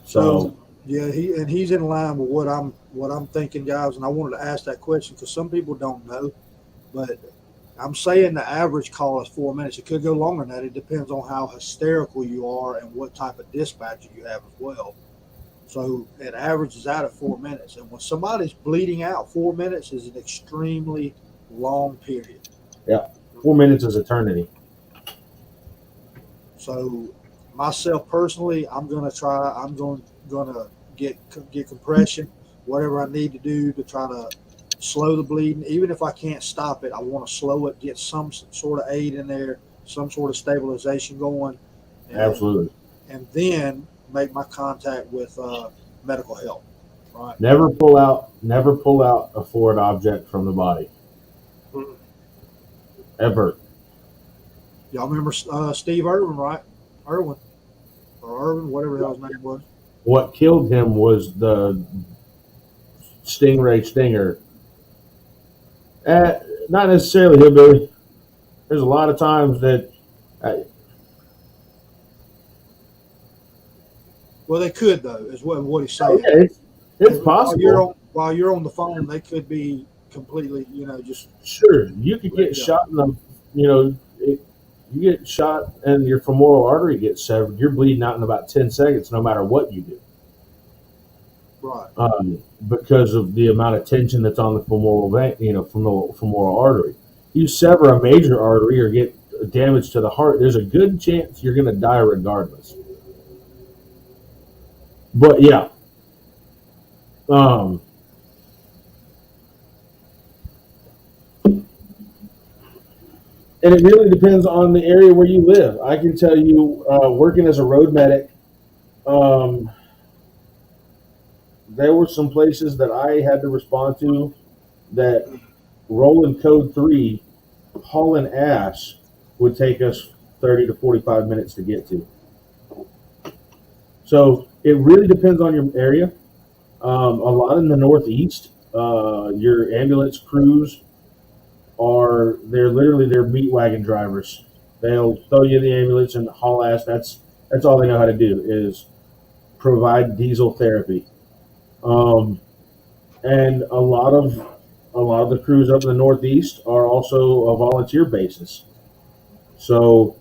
So So yeah, he's in line with what I'm thinking, guys. And I wanted to ask that question because some people don't know, but I'm saying the average call is 4 minutes. It could go longer than that. It depends on how hysterical you are and what type of dispatcher you have as well. So it averages out at 4 minutes. And when somebody's bleeding out, 4 minutes is an extremely long period. yeah, 4 minutes is eternity. So myself personally, I'm gonna get compression, whatever I need to do to try to slow the bleeding. Even if I can't stop it, I want to slow it, get some sort of aid in there, some sort of stabilization going, and Absolutely. then make my contact with medical help. Right? Never pull out a foreign object from the body. Ever. Y'all remember Steve Irwin, right? Irwin or Irvin, whatever the hell his name was. What killed him was the Stingray Stinger. Not necessarily hillbilly. There's a lot of times that Well, they could though, is what he's saying. okay, it's possible. While you're on the phone, they could be completely, just Sure, you could let get go. shot in the, you get shot and your femoral artery gets severed. You're bleeding out in about 10 seconds, no matter what you do, Right. because of the amount of tension that's on the femoral vein, femoral artery. You sever a major artery or get damage to the heart, there's a good chance you're going to die regardless. But yeah, um, And it really depends on the area where you live. I can tell you, working as a road medic, um, there were some places that I had to respond to that rolling code 3, hauling ash would take us 30 to 45 minutes to get to. So it really depends on your area. A lot in the Northeast, your ambulance crews they're literally their meat wagon drivers. They'll throw you in the ambulance and haul ass. That's all they know how to do is provide diesel therapy. And a lot of the crews up in the Northeast are also a volunteer basis. So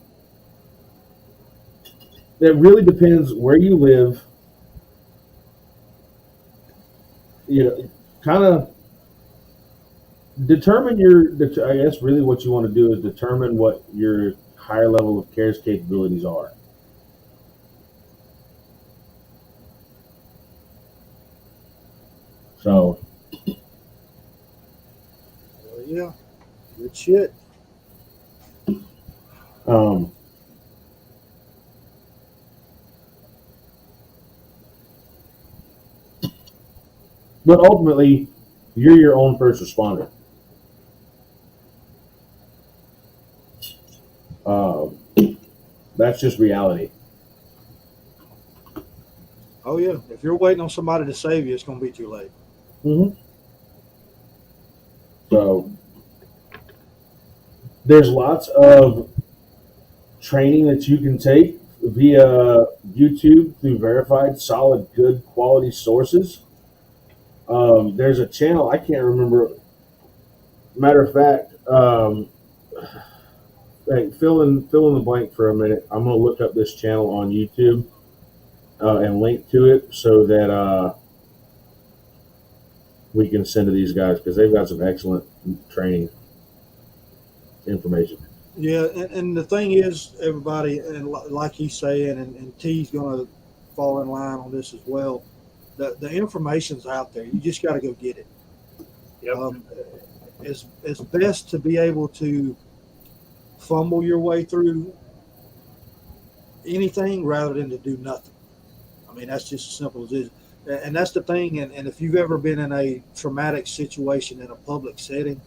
it really depends where you live. You know, kind of determine I guess really what you want to do is determine what your higher level of care's capabilities are. So, Well, yeah, good shit. um, but ultimately, you're your own first responder. Um, that's just reality. Oh yeah, if you're waiting on somebody to save you, it's gonna be too late. Mm-hmm. So there's lots of training that you can take via YouTube through verified, solid, good quality sources. There's a channel I can't remember. Matter of fact, hey, fill in the blank for a minute. I'm gonna look up this channel on YouTube and link to it so that we can send to these guys because they've got some excellent training information. Yeah, and the thing is, everybody, and like he's saying, and T's gonna fall in line on this as well. The information's out there. You just got to go get it. Yep. It's best to be able to fumble your way through anything rather than to do nothing. I mean, that's just as simple as it is. And that's the thing. And if you've ever been in a traumatic situation in a public setting,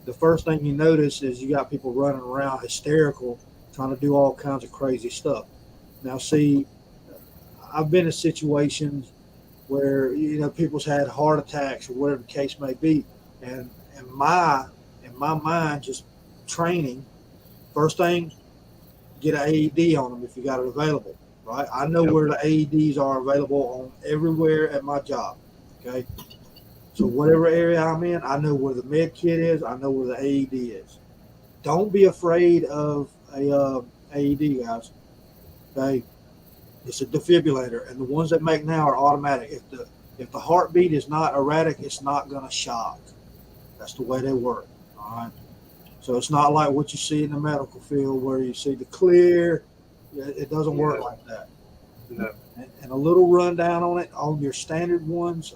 the first thing you notice is you got people running around hysterical, trying to do all kinds of crazy stuff. Now, see, I've been in situations where people's had heart attacks or whatever the case may be, and in my mind, just training. First thing, get an AED on them if you got it available. Right? I know where the AEDs are available on everywhere at my job. Okay. So whatever area I'm in, I know where the med kit is. I know where the AED is. Don't be afraid of a AED, guys. Okay, it's a defibrillator, and the ones that make now are automatic. If the heartbeat is not erratic, it's not going to shock. That's the way they work. All right. So it's not like what you see in the medical field where you see the clear. It doesn't work like that. No. And a little rundown on it, on your standard ones,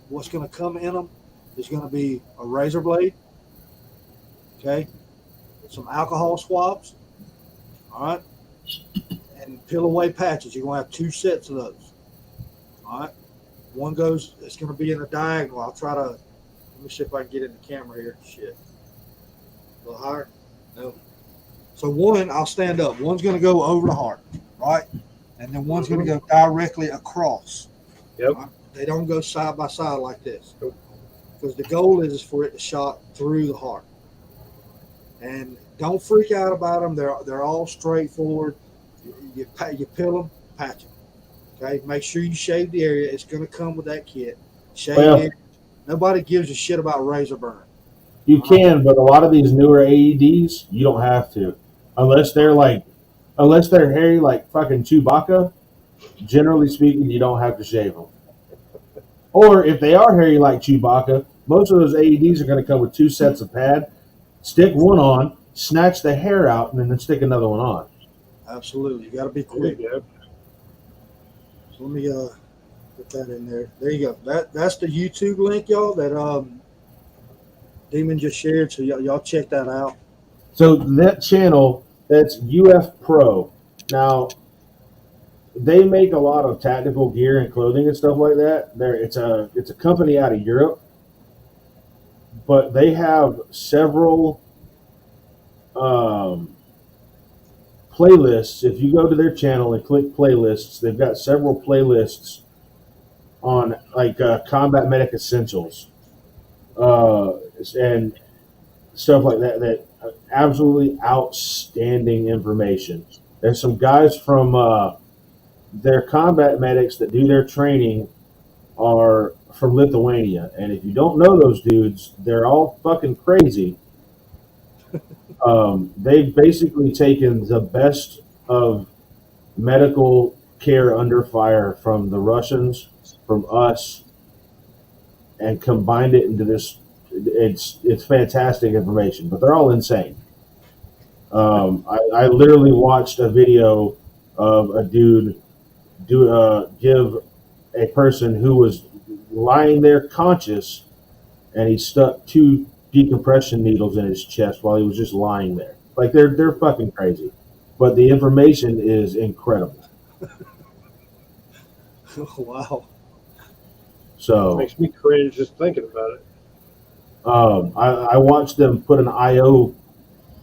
what's going to come in them is going to be a razor blade, okay, some alcohol swabs, all right, and peel away patches. You're going to have 2 sets of those, all right. One goes, it's going to be in a diagonal. Let me see if I can get in the camera here. Shit. A little higher? No. So one, I'll stand up. One's going to go over the heart, right? And then one's going to go directly across. Yep. Right? They don't go side by side like this. Because the goal is for it to shot through the heart. And don't freak out about them. They're all straightforward. You peel them, patch them. Okay? Make sure you shave the area. It's going to come with that kit. Shave it. Nobody gives a shit about razor burn. You can, but a lot of these newer AEDs, you don't have to. Unless they're hairy like fucking Chewbacca, generally speaking, you don't have to shave them. Or if they are hairy like Chewbacca, most of those AEDs are going to come with 2 sets of pad. Stick one on, snatch the hair out, and then stick another one on. Absolutely. You got to be quick. Yep. So let me put that in there. There you go. That's the YouTube link, y'all, that Demon just shared. So y'all check that out. So that channel, that's UF Pro. Now, they make a lot of tactical gear and clothing and stuff like that. It's a company out of Europe, but they have several playlists. If you go to their channel and click playlists, they've got several playlists on like combat medic essentials and stuff like that. That absolutely outstanding information. There's some guys from their combat medics that do their training are from Lithuania, and if you don't know those dudes, they're all fucking crazy. They've basically taken the best of medical care under fire from the Russians, from us, and combined it into this. It's fantastic information, but they're all insane. I literally watched a video of a dude give a person who was lying there conscious, and he stuck 2 decompression needles in his chest while he was just lying there. Like they're fucking crazy, but the information is incredible. Wow. So Makes me cringe just thinking about it. I watched them put an IO,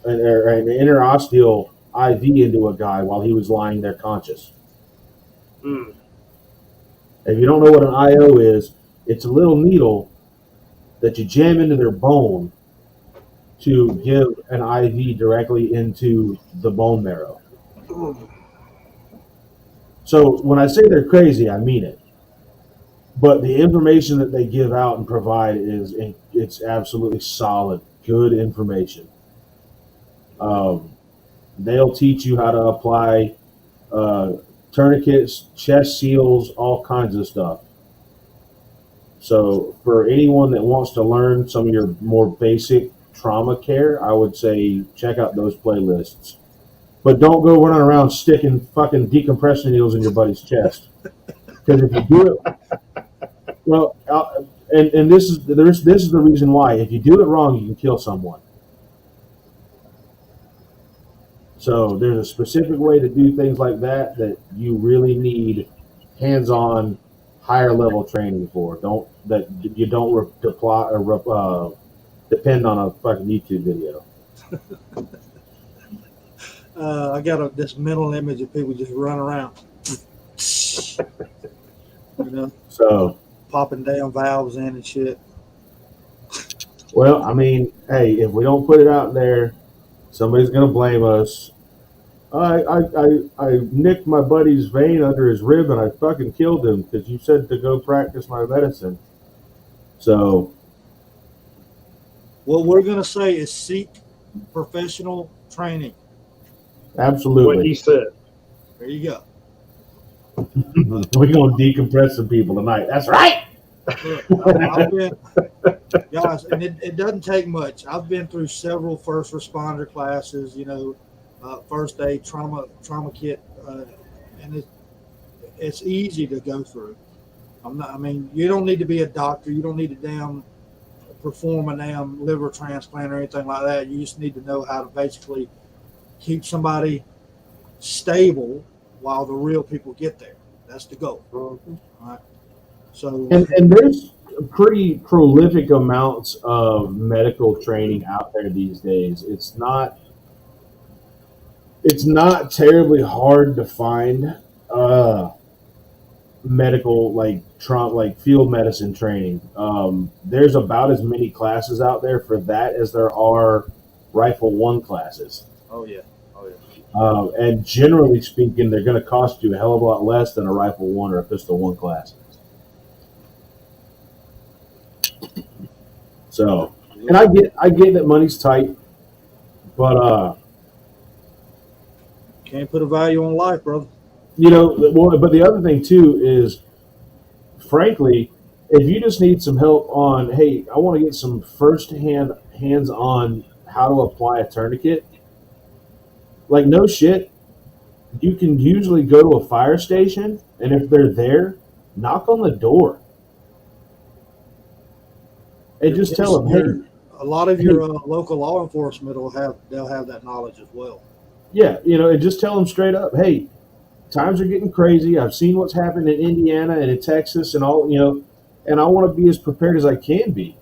an interosteal IV into a guy while he was lying there conscious. Mm. If you don't know what an IO is, it's a little needle that you jam into their bone to give an IV directly into the bone marrow. So when I say they're crazy, I mean it. But the information that they give out and provide it's absolutely solid, good information. They'll teach you how to apply tourniquets, chest seals, all kinds of stuff. So for anyone that wants to learn some of your more basic trauma care, I would say check out those playlists. But don't go running around sticking fucking decompression needles in your buddy's chest. Because if you do it, well, and this is the reason why. If you do it wrong, you can kill someone. So there's a specific way to do things like that you really need hands-on, higher level training for. You don't depend on a fucking YouTube video. I got this mental image of people just running around, So, popping down valves in and shit. well, I mean, hey, if we don't put it out there, somebody's gonna blame us. I nicked my buddy's vein under his rib and I fucking killed him because you said to go practice my medicine. So, What we're gonna say is seek professional training. What absolutely, he said. There you go. we're gonna decompress some people tonight. That's right. Look, I've been, guys, and it doesn't take much. I've been through several first responder classes, first aid trauma kit, and it's easy to go through. You don't need to be a doctor. You don't need to perform a liver transplant or anything like that. You just need to know how to basically keep somebody stable while the real people get there. That's the goal. Mm-hmm. All right. So And there's pretty prolific amounts of medical training out there these days. It's not terribly hard to find medical like field medicine training. There's about as many classes out there for that as there are Rifle 1 classes. oh yeah. And generally speaking, they're going to cost you a hell of a lot less than a Rifle 1 or a Pistol 1 class. So, and I get that money's tight, but Can't put a value on life, brother. but the other thing too is, frankly, if you just need some help on, hey, I want to get some hands-on how to apply a tourniquet, like no shit, you can usually go to a fire station, and if they're there, knock on the door and just tell them, hey, a lot of your local law enforcement they'll have that knowledge as well. Yeah, and just tell them straight up, hey, times are getting crazy. I've seen what's happened in Indiana and in Texas and all, and I want to be as prepared as I can be.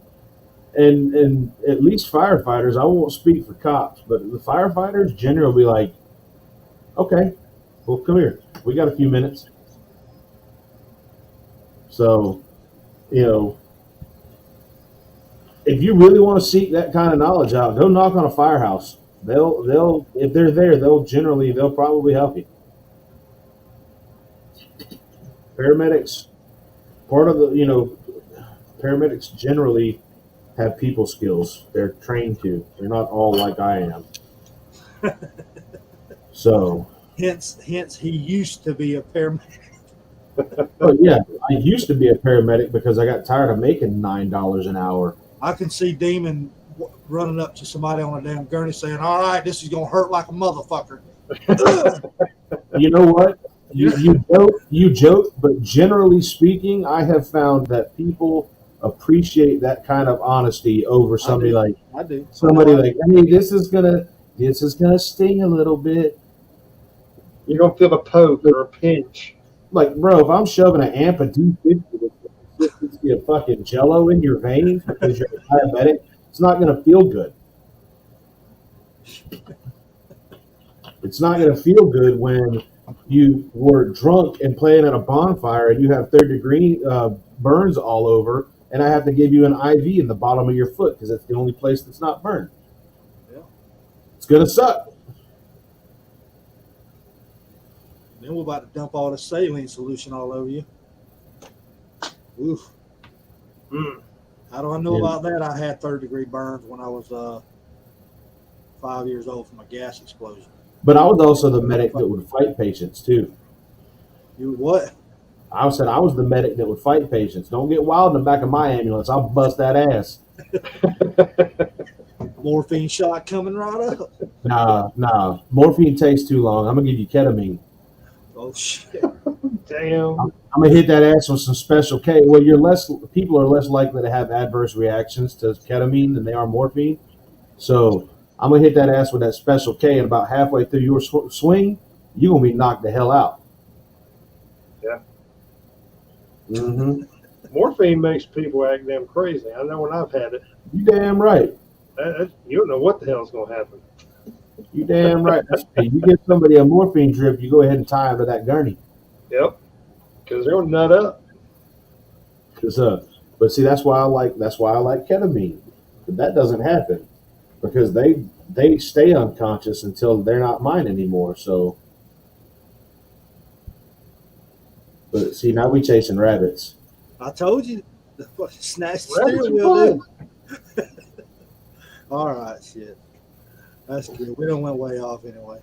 And at least firefighters, I won't speak for cops, but the firefighters generally be like, okay, well, come here. We got a few minutes. So, if you really want to seek that kind of knowledge out, go knock on a firehouse. They'll if they're there, they'll probably help you. Paramedics, part of the, paramedics generally have people skills. They're trained to. They're not all like I am. So, Hence, he used to be a paramedic. but yeah, I used to be a paramedic because I got tired of making $9 an hour. I can see Demon running up to somebody on a damn gurney saying, "All right, this is gonna hurt like a motherfucker." You know what? You joke, but generally speaking, I have found that people appreciate that kind of honesty over somebody like I do. somebody like, hey, this is gonna sting a little bit. You don't feel a poke or a pinch. Like, bro, if I'm shoving an amp of 250 with the consistency of fucking Jello in your veins because you're a diabetic, it's not gonna feel good. It's not gonna feel good when you were drunk and playing at a bonfire and you have third-degree burns all over, and I have to give you an IV in the bottom of your foot because it's the only place that's not burned. Yeah. It's gonna suck. Then we're about to dump all the saline solution all over you. Oof. Mm. How do I know Yeah. about that? I had third-degree burns when I was 5 years old from a gas explosion. But I was also the medic that would fight patients too. You what? I said I was the medic that would fight patients. Don't get wild in the back of my ambulance. I'll bust that ass. Morphine shot coming right up. Nah. Morphine takes too long. I'm gonna give you ketamine. Oh shit. Damn. I'm gonna hit that ass with some special K. Well, people are less likely to have adverse reactions to ketamine than they are morphine. So I'm gonna hit that ass with that special K, and about halfway through your swing, you're gonna be knocked the hell out. Yeah. Mm-hmm. Morphine makes people act damn crazy. I know when I've had it. You damn right. You don't know what the hell's going to happen. You damn right. You give somebody a morphine drip, you go ahead and tie them to that gurney. Yep. Because they're going to nut up. But see, that's why I like ketamine. But that doesn't happen because they stay unconscious until they're not mine anymore. So, but see, now we chasing rabbits. I told you. The fucking snatch the Rabbits steering are wheel, fun. dude. All right, shit. That's good. We don't went way off anyway.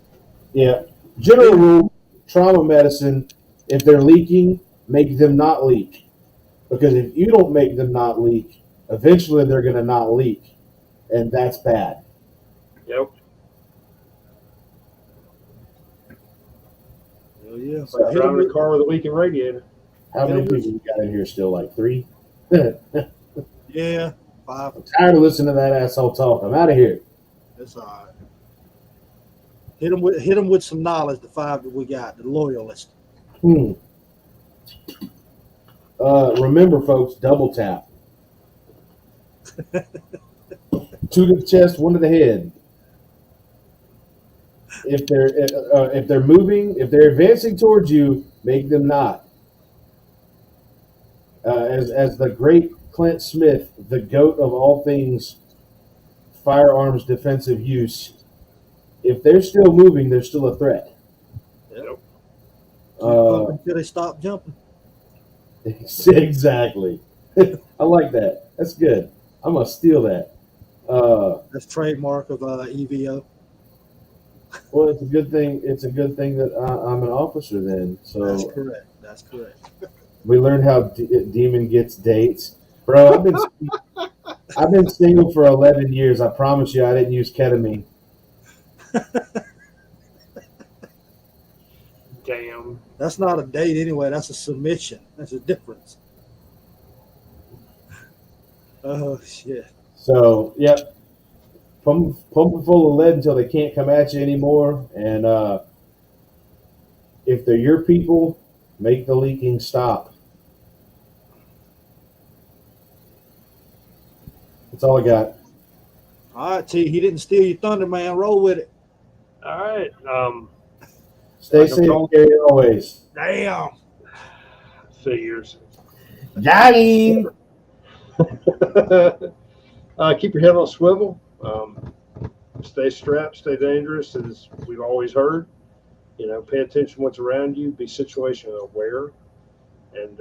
Yeah. General rule, trauma medicine, if they're leaking, make them not leak. Because if you don't make them not leak, eventually they're going to not leak. And that's bad. Yep. Hell yeah. It's like driving a car with a leaking radiator. How many people we got in here still? Like 3? Yeah, 5. I'm tired of listening to that asshole talk. I'm out of here. That's all right. Hit them with some knowledge. The 5 that we got, the loyalist. Remember, folks, double tap. 2 to the chest, 1 to the head. If they're moving, if they're advancing towards you, make them not. As the great Clint Smith, the GOAT of all things firearms defensive use, if they're still moving, they're still a threat. Yep. Until they stop jumping. Exactly. I like that. That's good. I'm gonna steal that. That's trademark of EVO. Well, it's a good thing. It's a good thing that I'm an officer then. So That's correct. we learned how Demon gets dates, bro. I've been single for 11 years. I promise you, I didn't use ketamine. Damn. That's not a date anyway. That's a submission. That's a difference. Oh shit. So, yep, pump them full of lead until they can't come at you anymore. And if they're your people, make the leaking stop. That's all I got. All right, T. He didn't steal your thunder, man. Roll with it. All right. Stay Like I'm safe, told- Gary, always. Damn. Figures. Johnny! Keep your head on a swivel. Stay strapped. Stay dangerous, as we've always heard. Pay attention to what's around you. Be situationally aware. And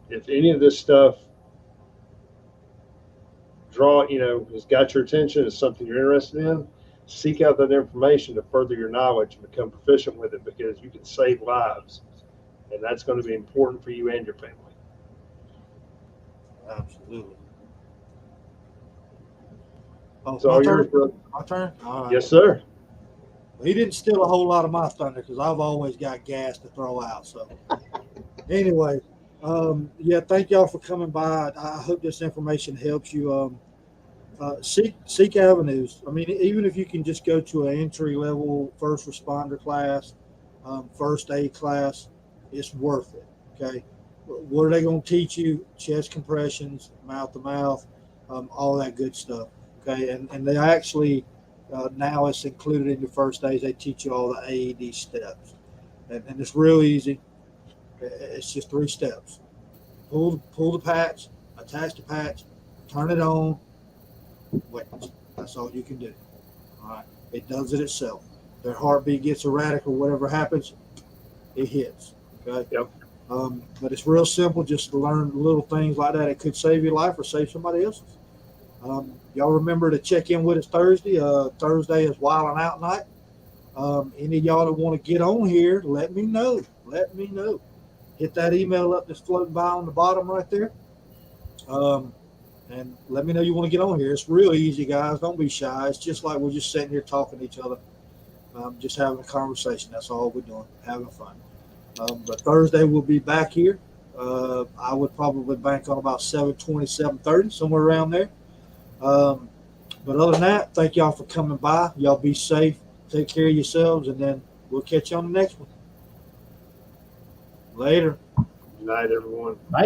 if any of this stuff has got your attention, is something you're interested in, seek out that information to further your knowledge and become proficient with it, because you can save lives, and that's going to be important for you and your family. Absolutely. Oh, It's all my turn? yours, brother. My turn? All right. Yes, sir. He didn't steal a whole lot of my thunder because I've always got gas to throw out. So, anyway, yeah, thank y'all for coming by. I hope this information helps you. Seek avenues. I mean, even if you can just go to an entry level first responder class, first aid class, it's worth it. Okay, what are they going to teach you? Chest compressions, mouth to mouth, all that good stuff. Okay, and they actually now it's included in your first aid. They teach you all the AED steps, and it's real easy. It's just 3 steps: pull the patch, attach the patch, turn it on. Wait, that's all you can do. All right, it does it itself. Their heartbeat gets erratic or whatever happens, it hits. Okay. Yep. But it's real simple. Just to learn little things like that. It could save your life or save somebody else's. Y'all remember to check in with us Thursday. Thursday is Wildin' Out night. Any of y'all that want to get on here, let me know. Let me know. Hit that email up that's floating by on the bottom right there. And let me know you want to get on here. It's real easy, guys. Don't be shy. It's just like we're just sitting here talking to each other, just having a conversation. That's all we're doing, having fun. But Thursday we'll be back here. I would probably bank on about 7:20, 7:30, somewhere around there. But other than that, thank y'all for coming by. Y'all be safe. Take care of yourselves, and then we'll catch you on the next one. Later. Good night, everyone. Bye.